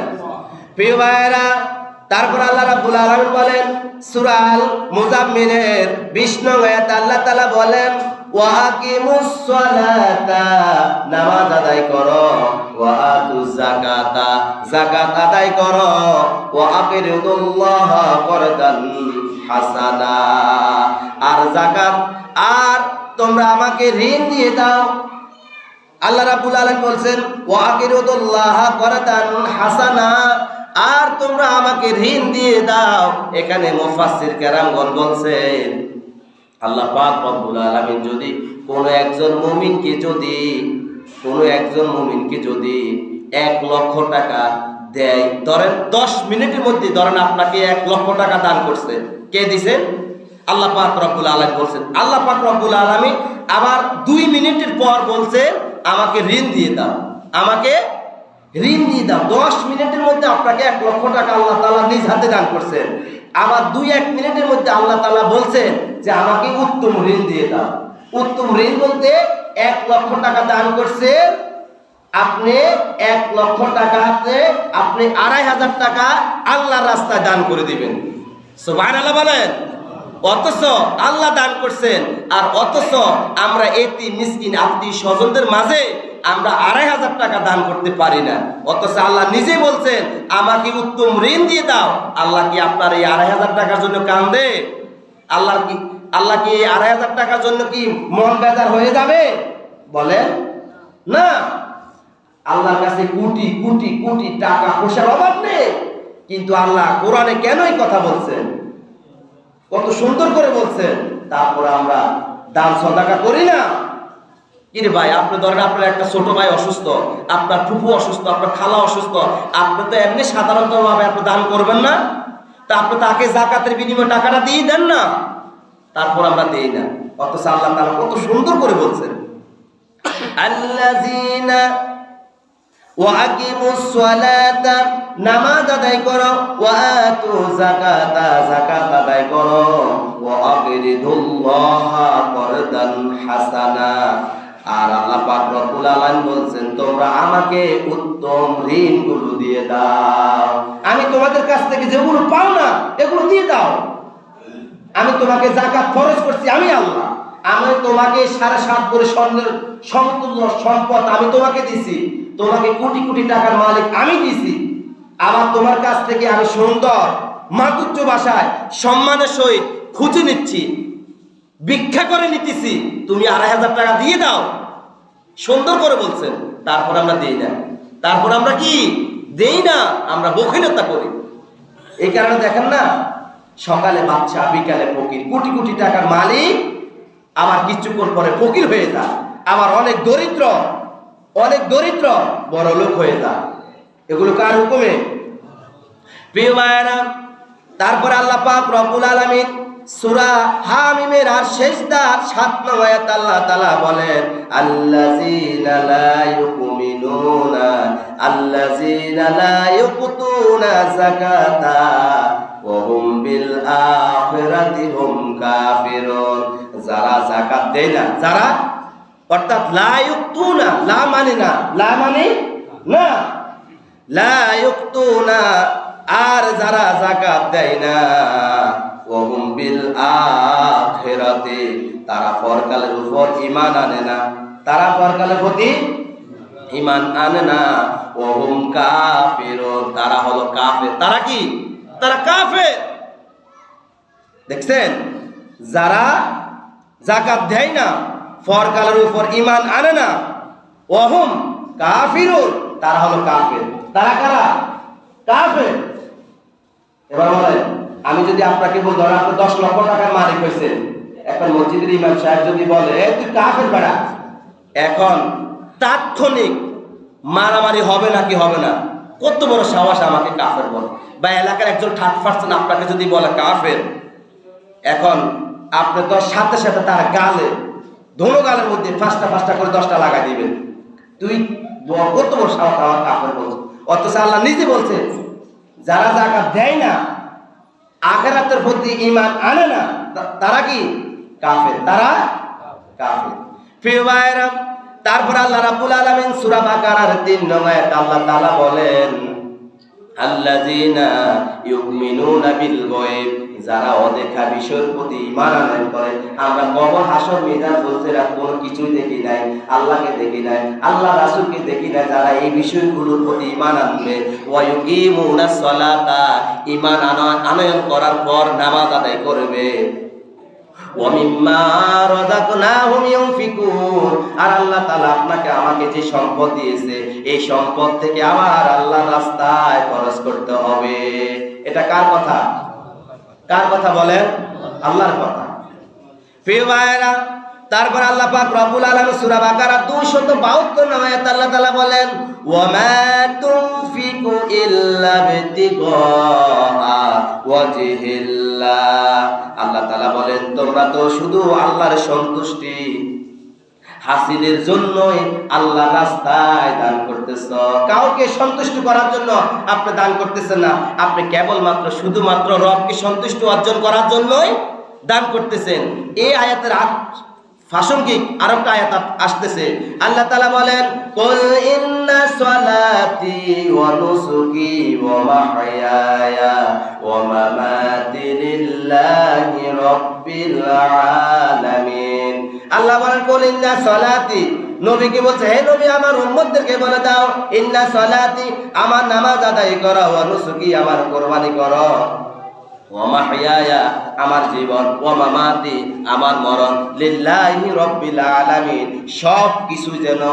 প্রিয় ভাইরা, তারপর আল্লাহ রাব্বুল আলামিন বলেন সূরা আল মুজাম্মিলের 20 নং আয়াতে আল্লাহ তাআলা বলেন, ওয়া আকিমুস সালাতা, নামাজ আদায় করো। ওয়া আতুজ যাকাতা, যাকাত আদায় করো। ওয়া আকিরুল্লাহ করদান হাসানা, আর যাকাত, আর তোমরা আমাকে ঋণ দিয়ে দাও। আল্লাহ রাব্বুল আলামিন বলছেন ওয়া আকিরুল্লাহ করদান হাসানা, আর তোমরা আমাকে ঋণ দিয়ে দাও। এখানে মুফাসসির কেরামগণ বলছেন আল্লাহ পাক রব্বুল আলামিন যদি কোনো একজন মুমিনকে যদি 1 লক্ষ টাকা দেয়, ধরেন 10 মিনিটের মধ্যে ধরেন আপনাকে 1 লক্ষ টাকা দান করছে, কে দিছেন? আল্লাহ পাক রব্বুল আলামিন বলছেন। আল্লাহ পাক রব্বুল আলামিন আবার 2 মিনিটের পর বলছে আমাকে ঋণ দিয়ে দাও, আমাকে ঋণ দিয়ে দাও। 10 মিনিটের মধ্যে আপনাকে 1 লক্ষ টাকা আল্লাহ তাআলা নিজ হাতে দান করছেন। আবার 2-1 মিনিটের মধ্যে আল্লাহ তাআলা বলছেন যে আমাকে উত্তম ঋণ দিয়ে দাও। উত্তম ঋণ বলতে 1 লক্ষ টাকা দান করছেন, আপনি 1 লক্ষ টাকাতে আপনি 2500 টাকা আল্লাহর রাস্তায় দান করে দিবেন। সুবহানাল্লাহ বলেন। অথচ আল্লাহ দান করছেন, আর অথচ আমরা এতিম মিসকিন আত্মীয় স্বজনদের মাঝে আমরা 2500 টাকা দান করতে পারি না। অথচ আল্লাহ নিজে বলছেন আমাকে উত্তম ঋণ দিয়ে দাও। আল্লাহ কি আপনার এই 2500 টাকার জন্য কান্দে? আল্লাহ কি এই 2500 টাকার জন্য কি মন বেজার হয়ে যাবে? বলেন না। আল্লাহর কাছে কোটি কোটি কোটি টাকা পয়সার অভাব নেই, কিন্তু আল্লাহ কোরআনে কেন এই কথা বলছেন, কত সুন্দর করে বলছেন, তারপর আমরা দান সদাকা করি না। কিরে ভাই, আপনি ধরেন আপনার একটা ছোট ভাই অসুস্থ, আপনার ফুফু অসুস্থ, আপনার খালা অসুস্থ, আপনি তো এমনি সাধারণতভাবে আপনি দান করবেন না? তা আপনি তাকে যাকাতের বিনিময়ে টাকাটা দিয়ে দেন না, তারপর আমরা দেই না। অথচ আল্লাহ তাআলা কত সুন্দর করে বলছেন, আল্লাযীনা ওয়া আকিমুস সালাতা, নামাজ আদায় করো। ওয়া আতু যাকাতা, যাকাত আদায় করো। ওয়া আকিরিদুল্লাহা করদান হাসানা, আর আল্লাহ পাক রব্বুল আলামিন বলছেন তোমরা আমাকে উত্তম ঋণগুলো দিয়ে দাও। আমি তোমাদের কাছ থেকে যেগুলো পাও না এগুলো দিয়ে দাও। আমি তোমাকে যাকাত ফরজ করছি, আমি আল্লাহ। আমি তোমাকে 7.5 ভরি স্বর্ণের সমতুল্য সম্পদ আমি তোমাকে দিছি, তোমাকে কোটি কোটি টাকার মালিক আমি দিছি। আবার তোমার কাছ থেকে আমি সুন্দর মাধুর্য ভাষায় সম্মানের সহিত খুঁজে নিচ্ছি, ভিক্ষা করে নিতেছি, তুমি 2500 টাকা দিয়ে দাও। সুন্দর করে বলছেন, তারপর আমরা দেই না। তারপর আমরা কি দেই না, আমরা বখিলতা করি। এই কারণে দেখেন না, সকালে বাচ্চা, বিকালে ফকির, কোটি কোটি টাকার মালিক, আবার কিছুক্ষণ পরে ফকির হয়ে যায়। আবার অনেক দরিদ্র বড় লোক হয়ে যায়। এগুলো কার হুকুমে? প্রিয় ভাইরা, তারপর আল্লাহ পাক রব্বুল আলামিন সূরা হামিমের আর সেজদার 7 নং আয়াত আল্লাহ তাআলা বলেন আল্লাযীনা লা ইউমিনুনা আল্লাযীনা লা ইউতুনা যাকাতা ওয়া হুম বিল আখিরাতি হুম কাফিরুন, যারা যাকাত দেয় না, যারা অর্থাৎ লা ইউতুনা, লা মানে না, লা মানে না, লা ইউতুনা, আর যারা যাকাত দেয় না, ওয়া হুম বিল আখিরাতি, তারা পরকালের উপর ঈমান আনে না, তারা পরকালের প্রতি ঈমান আনে না। ওয়া হুম কাফিরুন, তারা হলো কাফের। তারা কি? তারা কাফের। দেখছেন, যারা যাকাত দেয় না, পরকালের উপর ঈমান আনে না, ওয়া হুম কাফিরুন, তারা হলো কাফের। তারা কারা? কাফের। এবার বলেন, আমি যদি আপনাকে বলি ধরেন আপনি 10 লক্ষ টাকার মালিক হয়েছেন, এখন মসজিদের ইমাম সাহেব যদি বলে তুই কাফের বেড়া, এখন তাৎক্ষণিক মারামারি হবে নাকি হবে না? কত বড় সাহস আমাকে কাফের বলে, বা এলাকার একজন থার্ড পার্সন আপনাকে যদি বলে কাফের, এখন আপনি তো সাথে সাথে তার গালে, ধনু গালের মধ্যে ফাঁসটা করে 10টা লাগাই দিবেন। তুই কত বড় সাহস আমার কাফের বলছে। অথচ আল্লাহ নিজে বলছে যারা যাকাত দেয় না, আখিরাতের প্রতি ঈমান আনে না, তারা কি কাফের, তারা কাফের। প্রিয় ভাইরা, তারপর আল্লাহ রাব্বুল আলামিন সূরা বাকারার 3 নং আয়াতে আল্লাহ তাআলা বলেন আল্লাযীনা ইউমিনুনা বিল গায়ব, যারা অদেখা বিষয়ের প্রতি ঈমান আনয়ন করে। আমরা কবর, হাসর, মিজান, ফুলসিরাত কোনো কিছুই দেখি নাই, আল্লাহকে দেখি নাই, আল্লাহ রাসূলকে দেখি নাই। যারা এই বিষয়গুলোর প্রতি ঈমান আনবে, ওয়া ইউকিমুনাস সালাতা, ঈমান আনয়ন করার পর নামাজ আদায় করবে, ওয়া মিম্মা রাযাকনাহুম ইউনফিকুন, আর আল্লাহ তাআলা আপনাকে আমাকে যে সম্পদ দিয়েছে এই সম্পদ থেকে আমার আল্লাহর রাস্তায় খরচ করতে হবে। এটা কার কথা? কার কথা বলেন? আল্লাহর কথা। প্রিয় ভাইরা, তারপর আল্লাহ পাক রব্বুল আলামিন সূরা বাকারা 272 নং আয়াতে আল্লাহ তাআলা বলেন ওয়া মা তুনফিকু ইল্লা বিতিগা ওয়াজহিল্লাহ। আল্লাহ তাআলা বলেন তোমরা তো শুধু আল্লাহর সন্তুষ্টি হাসিলের জন্যই আল্লাহর রাস্তায় দান করতেছ। কাউকে সন্তুষ্ট করার জন্য আপনি দান করতেছেন না, আপনি কেবলমাত্র শুধুমাত্র রবকে সন্তুষ্ট অর্জন করার জন্যই দান করতেছেন। এই আয়াতের প্রাসঙ্গিক আরেকটা আয়াত আসতেছে। আল্লাহ তাআলা বলেন কুল ইন্না সলাতি ওয়া নুসুকি ওয়া মাহইয়ায়া ওয়া মামাতি লিল্লাহি রাব্বিল আলামিন। আল্লাহ বলেন কুল ইন্না সলাতি, নবীকে বলছে হে নবী আমার উম্মতদেরকে বলে দাও ইন্না সলাতি, আমার নামাজ আদায় করো, ওয়া নুসুকি আমার কুরবানি করো, ওয়া মাহইয়ায়া আমার জীবন, ওয়া মামাতি আমার মরণ, লিল্লাহি রাব্বিল আলামিন সব কিছু যেন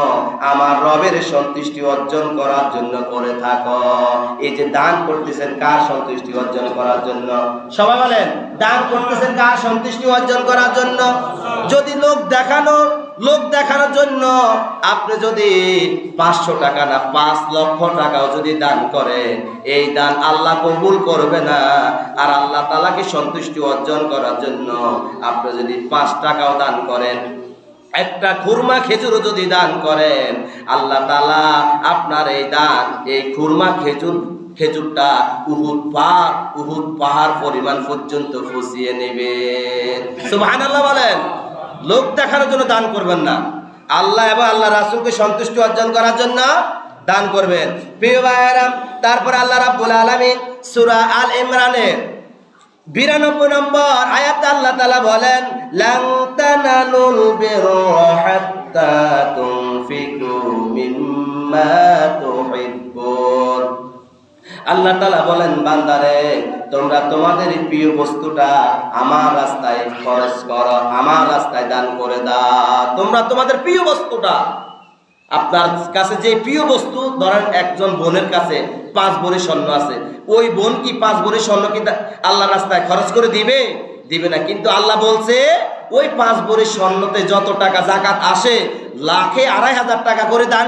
আমার রবের সন্তুষ্টি অর্জন করার জন্য করে থাকো। এই যে দান করতেছেন কার সন্তুষ্টি অর্জন করার জন্য? সবাই বলেন দান করতেছেন কার সন্তুষ্টি অর্জন করার জন্য? যদি লোক দেখানোর জন্য আপনি যদি 500 টাকা না 5 লক্ষ টাকাও যদি দান করেন, এই দান আল্লাহ কবুল করবে না। আর আল্লাহ তাআলাকে সন্তুষ্টি অর্জন করার জন্য আপনি যদি 5 টাকাও দান করেন, একটা খুরমা খেজুরও যদি দান করেন, আল্লাহ তাআলা আপনার এই দান, এই খুরমা খেজুরটা উহুদ পাহাড় পরিমাণ পর্যন্ত পৌঁছিয়ে নেবেন। সুবহানাল্লাহ বলেন। লোক দেখানোর জন্য দান করবেন না, আল্লাহ এবং আল্লাহ রাসূলকে সন্তুষ্টি অর্জন করার জন্য দান করবেন। প্রিয় ভাইরা, তারপর আল্লাহ রাব্বুল আলামিন সূরা আল ইমরানের 92 নম্বর আয়াতে আল্লাহ তাআলা বলেন লান তানালুল বিররা হাত্তা তুনফিকু মিম্মা তুহিব্বুন। আল্লাহ তাআলা বলেন বান্দারে তোমরা তোমাদের প্রিয় বস্তুটা আমার রাস্তায় খরচ করো, আমার রাস্তায় দান করে দাও। তোমরা তোমাদের প্রিয় বস্তুটা, আপনার কাছে যে প্রিয় বস্তু, ধরেন একজন বোনের কাছে 5 ভরি স্বর্ণ আছে, ওই বোন কি 5 ভরি স্বর্ণ কি আল্লাহর রাস্তায় খরচ করে দিবে না। কিন্তু আল্লাহ বলছে ওই 5 ভরি স্বর্ণতে যত টাকা যাকাত আসে, লাখে 2,500 টাকা করে দান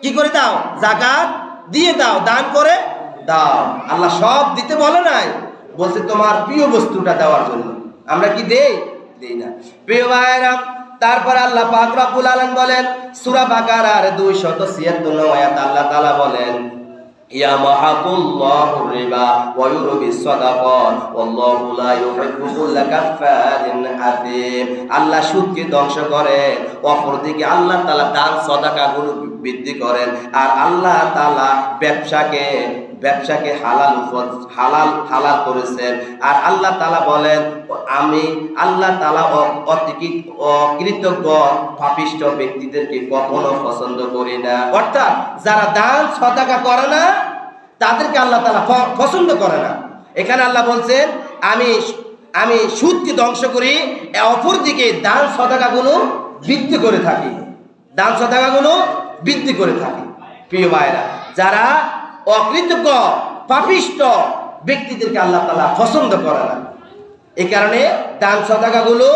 কি করে দাও, যাকাত দিয়ে দাও, দান করে দাও। আল্লাহ সব দিতে বলে নাই, বলছে তোমার প্রিয় বস্তুটা দেওয়ার জন্য। আমরা কি দেই না? প্রিয় ভাইরা, তারপর আল্লাহ পাক রব্বুল আলামিন বলেন সূরা বাকারার 276 আয়াত আল্লাহ তাআলা বলেন ইয়ামহাকুল্লাহু রিবা ওয়া ইউরবিস সাদাকাত ওয়াল্লাহু লা ইউহিব্বু কুল্লা কাফফারিন আযীম। আল্লাহ সুদকে ধ্বংস করেন, অপরদিকে আল্লাহ তাআলা দান সাদাকাগুলো বৃদ্ধি করেন। আর আল্লাহ তাআলা ব্যবসাকে হালাল করেছেন। আর আল্লাহ তাআলা বলেন আমি আল্লাহ তাআলা অকৃতজ্ঞ পাপিষ্ঠ ব্যক্তিদেরকে কখনো পছন্দ করি না। অর্থাৎ যারা দান সাদাকা করে না তাদেরকে আল্লাহ তাআলা পছন্দ করে না। এখানে আল্লাহ বলছেন আমি সুদকে ধ্বংস করি, অপরদিকে দান সাদাকাগুলো বৃদ্ধি করে থাকি, প্রিয় ভাইরা, যারা অকৃতজ্ঞ পাপিষ্ঠ ব্যক্তিদেরকে আল্লাহ তাআলা পছন্দ করে না। এই কারণে দান সাদাকাগুলো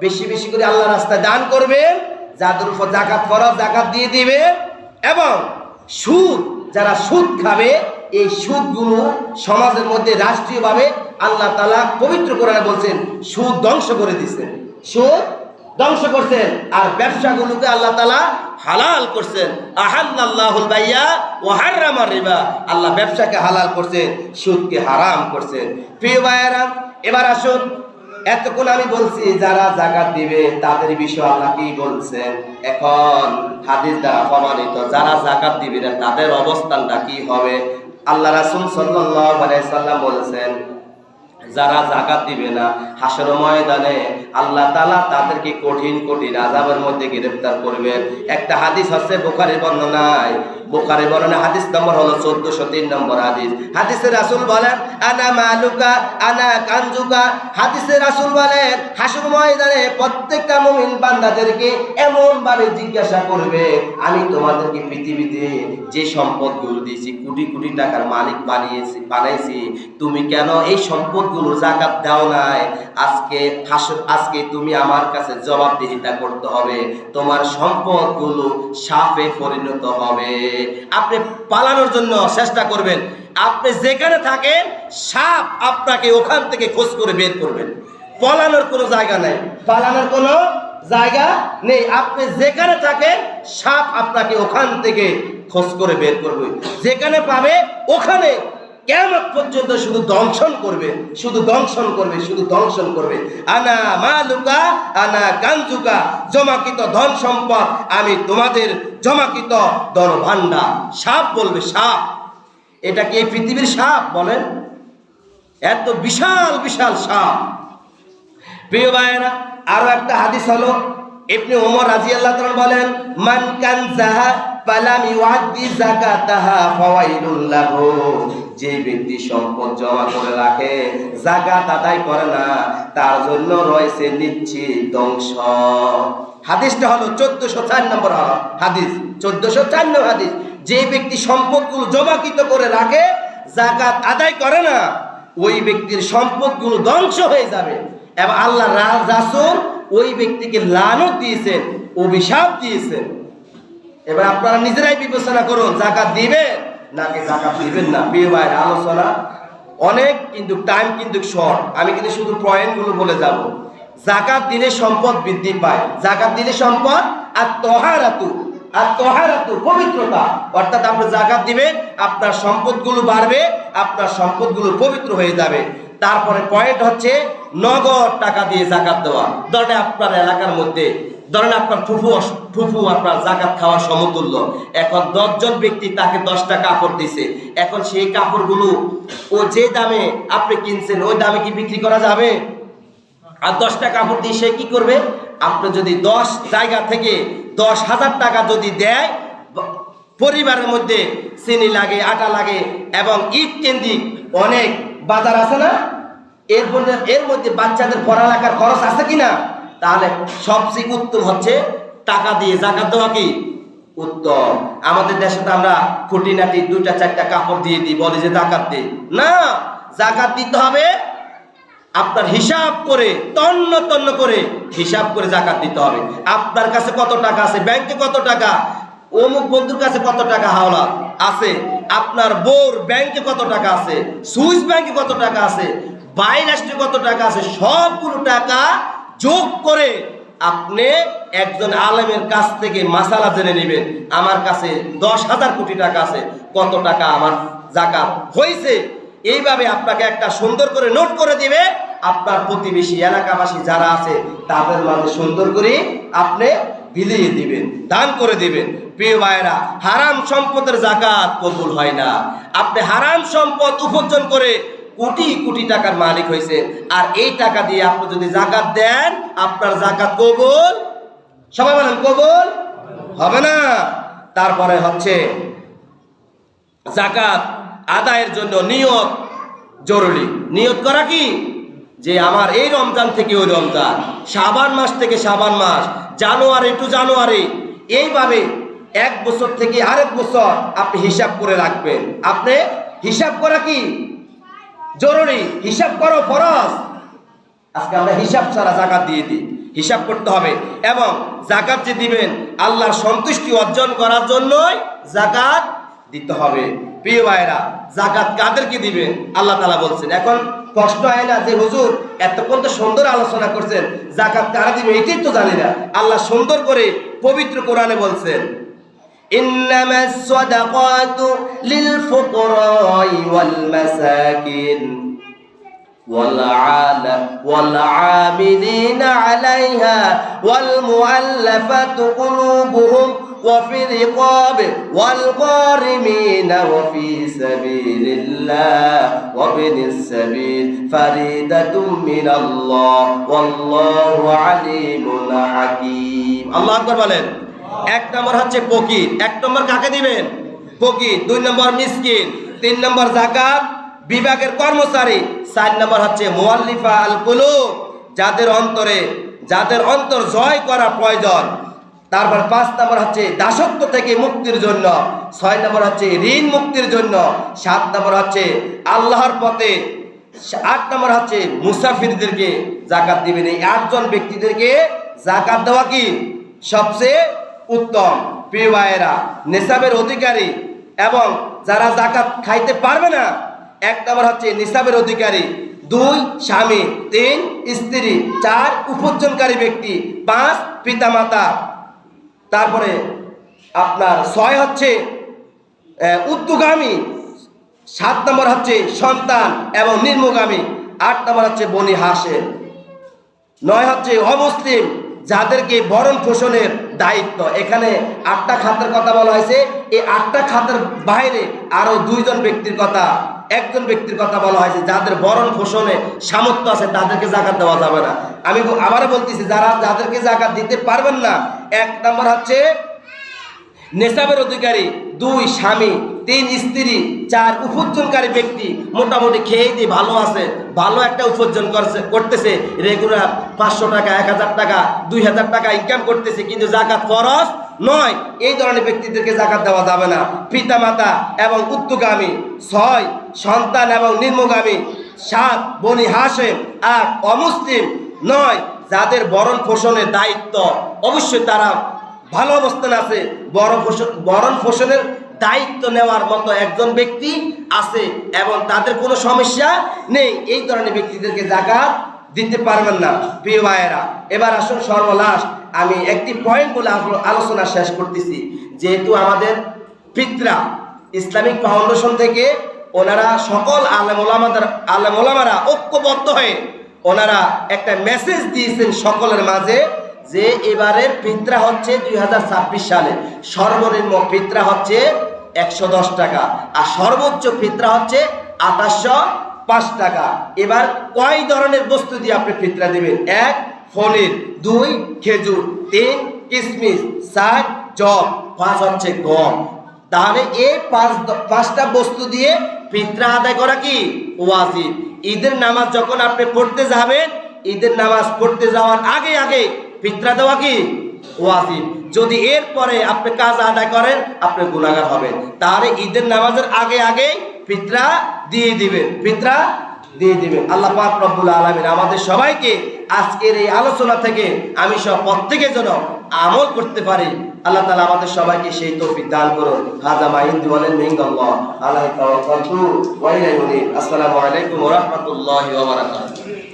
বেশি বেশি করে আল্লাহ রাস্তায় দান করবেন, যাদের উপর যাকাত ফরজ যাকাত দিয়ে দিবে। এবং সুদ, যারা সুদ খাবে, এই সুদগুলো সমাজের মধ্যে রাষ্ট্রীয়ভাবে আল্লাহ তাআলা পবিত্র কোরআনে বলছেন সুদ ধ্বংস করে দিচ্ছেন, সুদ ধ্বংস করছেন। আর ব্যবসাগুলোকে আল্লাহ তাআলা হালাল করছেন। আহাল্লাল্লাহুল বাইয়া ওয়া হাররামার রিবা, আল্লাহ ব্যবসাকে হালাল করছেন, সুদকে হারাম করছেন। প্রিয় ভাইয়েরা, এবার আসুন, এতক্ষণ আমি বলছি যারা যাকাত দিবে তাদের বিষয়ে আল্লাহ কি বলছেন। এখন হাদিস দ্বারা প্রমাণিত যারা যাকাত দিবে না তাদের অবস্থানটা কি হবে। আল্লাহ রাসূল সাল্লাল্লাহু আলাইহি সাল্লাম বলেছেন, যারা যাকাত দিবে না হাসর ময়দানে আল্লাহ তাআলা তাদেরকে কঠিন কঠিন আযাবের মধ্যে গ্রেফতার করবেন। একটা হাদিস আছে বুখারীর বর্ণনায়, বুখারীর বর্ণনা হাদিস নম্বর হলো 1403 নম্বর হাদিস। হাদিসে রাসূল বলেন, আনা মালুকা আনা কানজুকা। হাদিসে রাসূল বলেন, হাসর ময়দানে প্রত্যেকটা মুমিন বান্দাদেরকে এমন ভাবে জিজ্ঞাসা করবে, আমি তোমাদেরকে পৃথিবীতে যে সম্পদগুলো দিয়েছি, কোটি কোটি টাকার মালিক বানাইছি, তুমি কেন এই সম্পদগুলো যাকাত দাও নাই? আজকে তুমি আমার কাছে জবাবদিহিতা করতে হবে, তোমার সম্পদগুলো সাপে পরিণত হবে। আপনি পালানোর জন্য চেষ্টা করবেন, আপনি যেখানে থাকেন সাপ আপনাকে ওখান থেকে খোঁজ করে বের করবেন। পালানোর কোনো জায়গা নেই, পালানোর কোনো জায়গা নেই। আপনি যেখানে থাকেন সাপ আপনাকে ওখান থেকে খোঁজ করে বের করবে, যেখানে পাবে ওখানে কিয়ামত পর্যন্ত শুধু দংশন করবে, শুধু দংশন করবে, শুধু দংশন করবে। আনা মালুকা আনা কানজুকা, জমাকৃত ধন সম্পদ আমি তোমাদের জমাকৃত ধন ভান্ডার। সাপ বলবে, সাপ। এটা কি এই পৃথিবীর সাপ? বলেন, এত বিশাল বিশাল সাপ। প্রিয় ভাইয়েরা, আরো একটা হাদিস হলো, ইবনে ওমর রাদিয়াল্লাহু তাআলা বলেন, মান কানজাহা ফালাম ইউআদ্দি যাকাতাহা ফাওয়াইলুল লাহু। যে ব্যক্তি সম্পদ জমা করে রাখে, যাকাত আদায় করে না, তার জন্য রয়েছে নিশ্চিত ধ্বংস। হাদিসটা হলো 1404 নম্বর হাদিস, 1404 নম্বর হাদিস। যে ব্যক্তি সম্পদগুলো জমাকৃত করে রাখে, যাকাত আদায় করে না, ওই ব্যক্তির সম্পদগুলো ধ্বংস হয়ে যাবে। এবং আল্লাহ রাসূল ওই ব্যক্তিকে লানত দিয়েছেন, অভিশাপ দিয়েছেন। এবার আপনারা নিজেরাই বিবেচনা করুন, যাকাত দিবেন নাকি যাকাত দিবেন না। প্রিয় ভাইয়ের আলোচনা অনেক, কিন্তু টাইম কিন্তু শর্ট। আমি কিন্তু শুধু পয়েন্টগুলো বলে যাব। যাকাত দিলে সম্পদ বৃদ্ধি পায়, যাকাত দিলে সম্পদ আর তহারাতু, আর তহারাতু পবিত্রতা, অর্থাৎ আপনি যাকাত দিবেন আপনার সম্পদগুলো বাড়বে, আপনার সম্পদগুলো পবিত্র হয়ে যাবে। তারপরে পয়েন্ট হচ্ছে নগদ টাকা দিয়ে যাকাত দেওয়া। ধরেন আপনার এলাকার মধ্যে, ধরেন আপনার ফুফু আপনার যাকাত খাওয়া সমতুল্য। এখন 10 জন ব্যক্তি তাকে 10টা কাপড় দিছে, এখন সেই কাপড়গুলো ও যে দামে আপনি কিনছেন ওই দামে কি বিক্রি করা যাবে? আর 10টা কাপড় দিয়ে সে কি করবে? আপনি যদি 10 জায়গা থেকে 10,000 টাকা যদি দেয়, পরিবারের মধ্যে চিনি লাগে, আটা লাগে এবং ঈদ কেন্দ্রিক অনেক বাজার আছে না, এর মধ্যে বাচ্চাদের পড়ালেখার খরচ আছে কিনা, তাহলে সবচেয়ে উত্তম হচ্ছে টাকা দিয়ে যাকাত দেওয়া কি উত্তম। আমাদের দেশে তো আমরা খুঁটিনাটি 2টা 4টা কাপড় দিয়ে দিই, বলে যে যাকাত দিই না। যাকাত দিতে হবে আপনার হিসাব করে, তন্ন তন্ন করে হিসাব করে যাকাত দিতে হবে। আপনার কাছে কত টাকা আছে, ব্যাংকে কত টাকা, অমুক বন্ধুর কাছে কত টাকা হাওলা আছে, আপনার বোর ব্যাংকে কত টাকা আছে, সুইস ব্যাংকে কত টাকা আছে, বাইরের রাষ্ট্রে কত টাকা আছে, সবগুলো টাকা যোগ করে আপনি একজন আলেমের কাছ থেকে মাসালা জেনে নেবেন। আমার কাছে 10,000 কোটি টাকা আছে, কত টাকা আমার যাকাত হয়েছে। এইভাবে আপনাকে একটা সুন্দর করে নোট করে দিবে। আপনার প্রতিবেশী এলাকাবাসী যারা আছে তাদের মাঝে সুন্দর করে আপনি বিলিয়ে দিবেন, দান করে দিবেন। প্রিয় ভাইরা, হারাম সম্পদের যাকাত কবুল হয় না। আপনি হারাম সম্পদ উপার্জন করে কোটি কোটি টাকার মালিক হয়েছে, আর এই টাকা দিয়ে আপনি যদি যাকাত দেন, আপনার যাকাত কবুল, সবাই বলেন কবুল হবে না। তারপরে হচ্ছে যাকাত আদায়ের জন্য নিয়ত জরুরি। নিয়ত করা কি, যে আমার এই রমজান থেকে ওই রমজান, শাবান মাস থেকে শাবান মাস, জানুয়ারি টু জানুয়ারি, এইভাবে 1 বছর থেকে আরেক বছর আপনি হিসাব করে রাখবেন। আপনি হিসাব করা কি জরুরি, হিসাব করো ফরজ। আজকে আমরা হিসাব ছাড়া যাকাত দিয়ে দিই, হিসাব করতে হবে। এবং যাকাত যে দিবেন আল্লাহর সন্তুষ্টি অর্জন করার জন্যই যাকাত দিতে হবে। প্রিয় ভাইরা, যাকাত কাদেরকে দিবেন আল্লাহ তাআলা বলছেন। এখন প্রশ্ন হয় না যে হুজুর এতক্ষণ তো সুন্দর আলোচনা করছেন, যাকাত কারা দিবে এটাই তো জানি না। আল্লাহ সুন্দর করে পবিত্র কোরআনে বলছেন, ইন্নামাস সাদাকাতু লিল ফুকারাই ওয়াল মাসাকিন والعاملين عليها والمؤلفة قلوبهم وفي الرقاب والغارمين وفي سبيل الله وابن السبيل فريدة من الله والله عليم حكيم। আল্লাহু আকবার বলেন। এক নম্বর হচ্ছে ফকির। এক নম্বর কাকে দিবেন? ফকির। দুই নম্বর মিসকিন। তিন নম্বর যাকাত বিভাগের কর্মচারী। চার নম্বর হচ্ছে মুআল্লিফা আল কুলুব, যাদের অন্তর জয় করা প্রয়োজন। তারপর পাঁচ নম্বর হচ্ছে দাসত্ব থেকে মুক্তির জন্য। ছয় নম্বর হচ্ছে ঋণ মুক্তির জন্য। সাত নম্বর হচ্ছে আল্লাহর পথে। আট নম্বর হচ্ছে মুসাফিরদেরকে যাকাত দিবেন। এই আটজন ব্যক্তিদেরকে যাকাত দেওয়া কি সবচেয়ে উত্তম। প্রিয় ভাইয়েরা, নিসাবের অধিকারী এবং যারা যাকাত খাইতে পারবে না, এক নম্বর হচ্ছে নিসাবের অধিকারী, দুই স্বামী, তিন স্ত্রী, চার উপার্জনকারী ব্যক্তি, পাঁচ পিতামাতা, তারপরে আপনার ছয় হচ্ছে উদ্যোগামী, সাত নম্বর হচ্ছে সন্তান এবং নিম্নগামী, আট নম্বর হচ্ছে বনি হাশেম, নয় হচ্ছে অমুসলিম যাদেরকে ভরণ পোষণের দায়িত্ব। এখানে আটটা খাতের কথা বলা হয়েছে। এই আটটা খাতের বাইরে আরো একজন ব্যক্তির কথা বলা হয়েছে যাদের ভরণ পোষণে সামর্থ্য আছে, তাদেরকে যাকাত দেওয়া যাবে না। আমি আবারও বলতেছি, যাদেরকে যাকাত দিতে পারবেন না, এক নম্বর হচ্ছে নেশাবের অধিকারী, দুই স্বামী, তিন স্ত্রী, চার উপার্জনকারী ব্যক্তি। মোটামুটি খেয়ে দিয়ে ভালো আছে, ভালো একটা উপার্জন করতেছে, রেগুলার 500 টাকা, 1000 টাকা, 2000 টাকা ইনকাম করতেছে, কিন্তু যাকাত ফরজ নয়। এই ধরনের ব্যক্তিদেরকে যাকাত দেওয়া যাবে না। পিতামাতা এবং উদ্যোগামী, ছয় সন্তান এবং নিম্নগামী, সাত বনি হাশেম, আট অমুসলিম, নয় যাদের ভরণ পোষণের দায়িত্ব, অবশ্যই তারা ভালো অবস্থান আছে, ভরণ পোষণের দায়িত্ব নেওয়ার মতো একজন ব্যক্তি আছে এবং তাদের কোনো সমস্যা নেই। এই ধরনের ব্যক্তিদেরকে যাকাত দিতে পারবেন না। প্রিয় ভাইয়েরা, এবার আসুন সর্বলাস্ট আমি একটি পয়েন্ট বলে আলোচনা শেষ করতেছি। যেহেতু আমাদের পিতরা ইসলামিক ফাউন্ডেশন থেকে ওনারা সকল আলেম ওলামারা ঐক্যবদ্ধ হয়ে ওনারা একটা মেসেজ দিয়েছেন সকলের মাঝে যে এবারের ফিতরা হচ্ছে 2026 সালে সর্বনিম্ন ফিতরা হচ্ছে 110 টাকা আর সর্বোচ্চ ফিতরা হচ্ছে 2805 টাকা। এবার কয় ধরনের বস্তু দিয়ে আপনি ফিতরা দিবেন? এক পনির, দুই খেজুর, তিন কিশমিশ, চার জব, পাঁচ হচ্ছে গম। তাহলে এই পাঁচটা বস্তু দিয়ে ফিতরা আদায় করা কি ওয়াজিব। ঈদের নামাজ যখন আপনি পড়তে যাবেন, ঈদের নামাজ পড়তে যাওয়ার আগে আগে ফিতরা দেওয়া কি ওয়াজিব। যদি এরপরে আপনি কাজ আদায় করেন আপনি গুনাহগার হবেন। তাহলে ঈদের নামাজের আগে আগে ফিতরা দিয়ে দিবেন, ফিতরা দিয়ে দিবেন। আল্লাহ পাক রব্বুল আলামিন আমাদের সবাইকে আজকের এই আলোচনা থেকে আমি সব প্রত্যেকে যেন আমল করতে পারি, আল্লাহ তাআলা আমাদের সবাইকে সেই তৌফিক দান করুন। হাযা মা ইনদি ওয়া লিল মিনকাল্লাহ আলাইহি তাওয়াক্কালতু ওয়া ইলাইহি উনীব। আসসালামু আলাইকুম ওয়া রাহমাতুল্লাহি ওয়া বারাকাতুহু।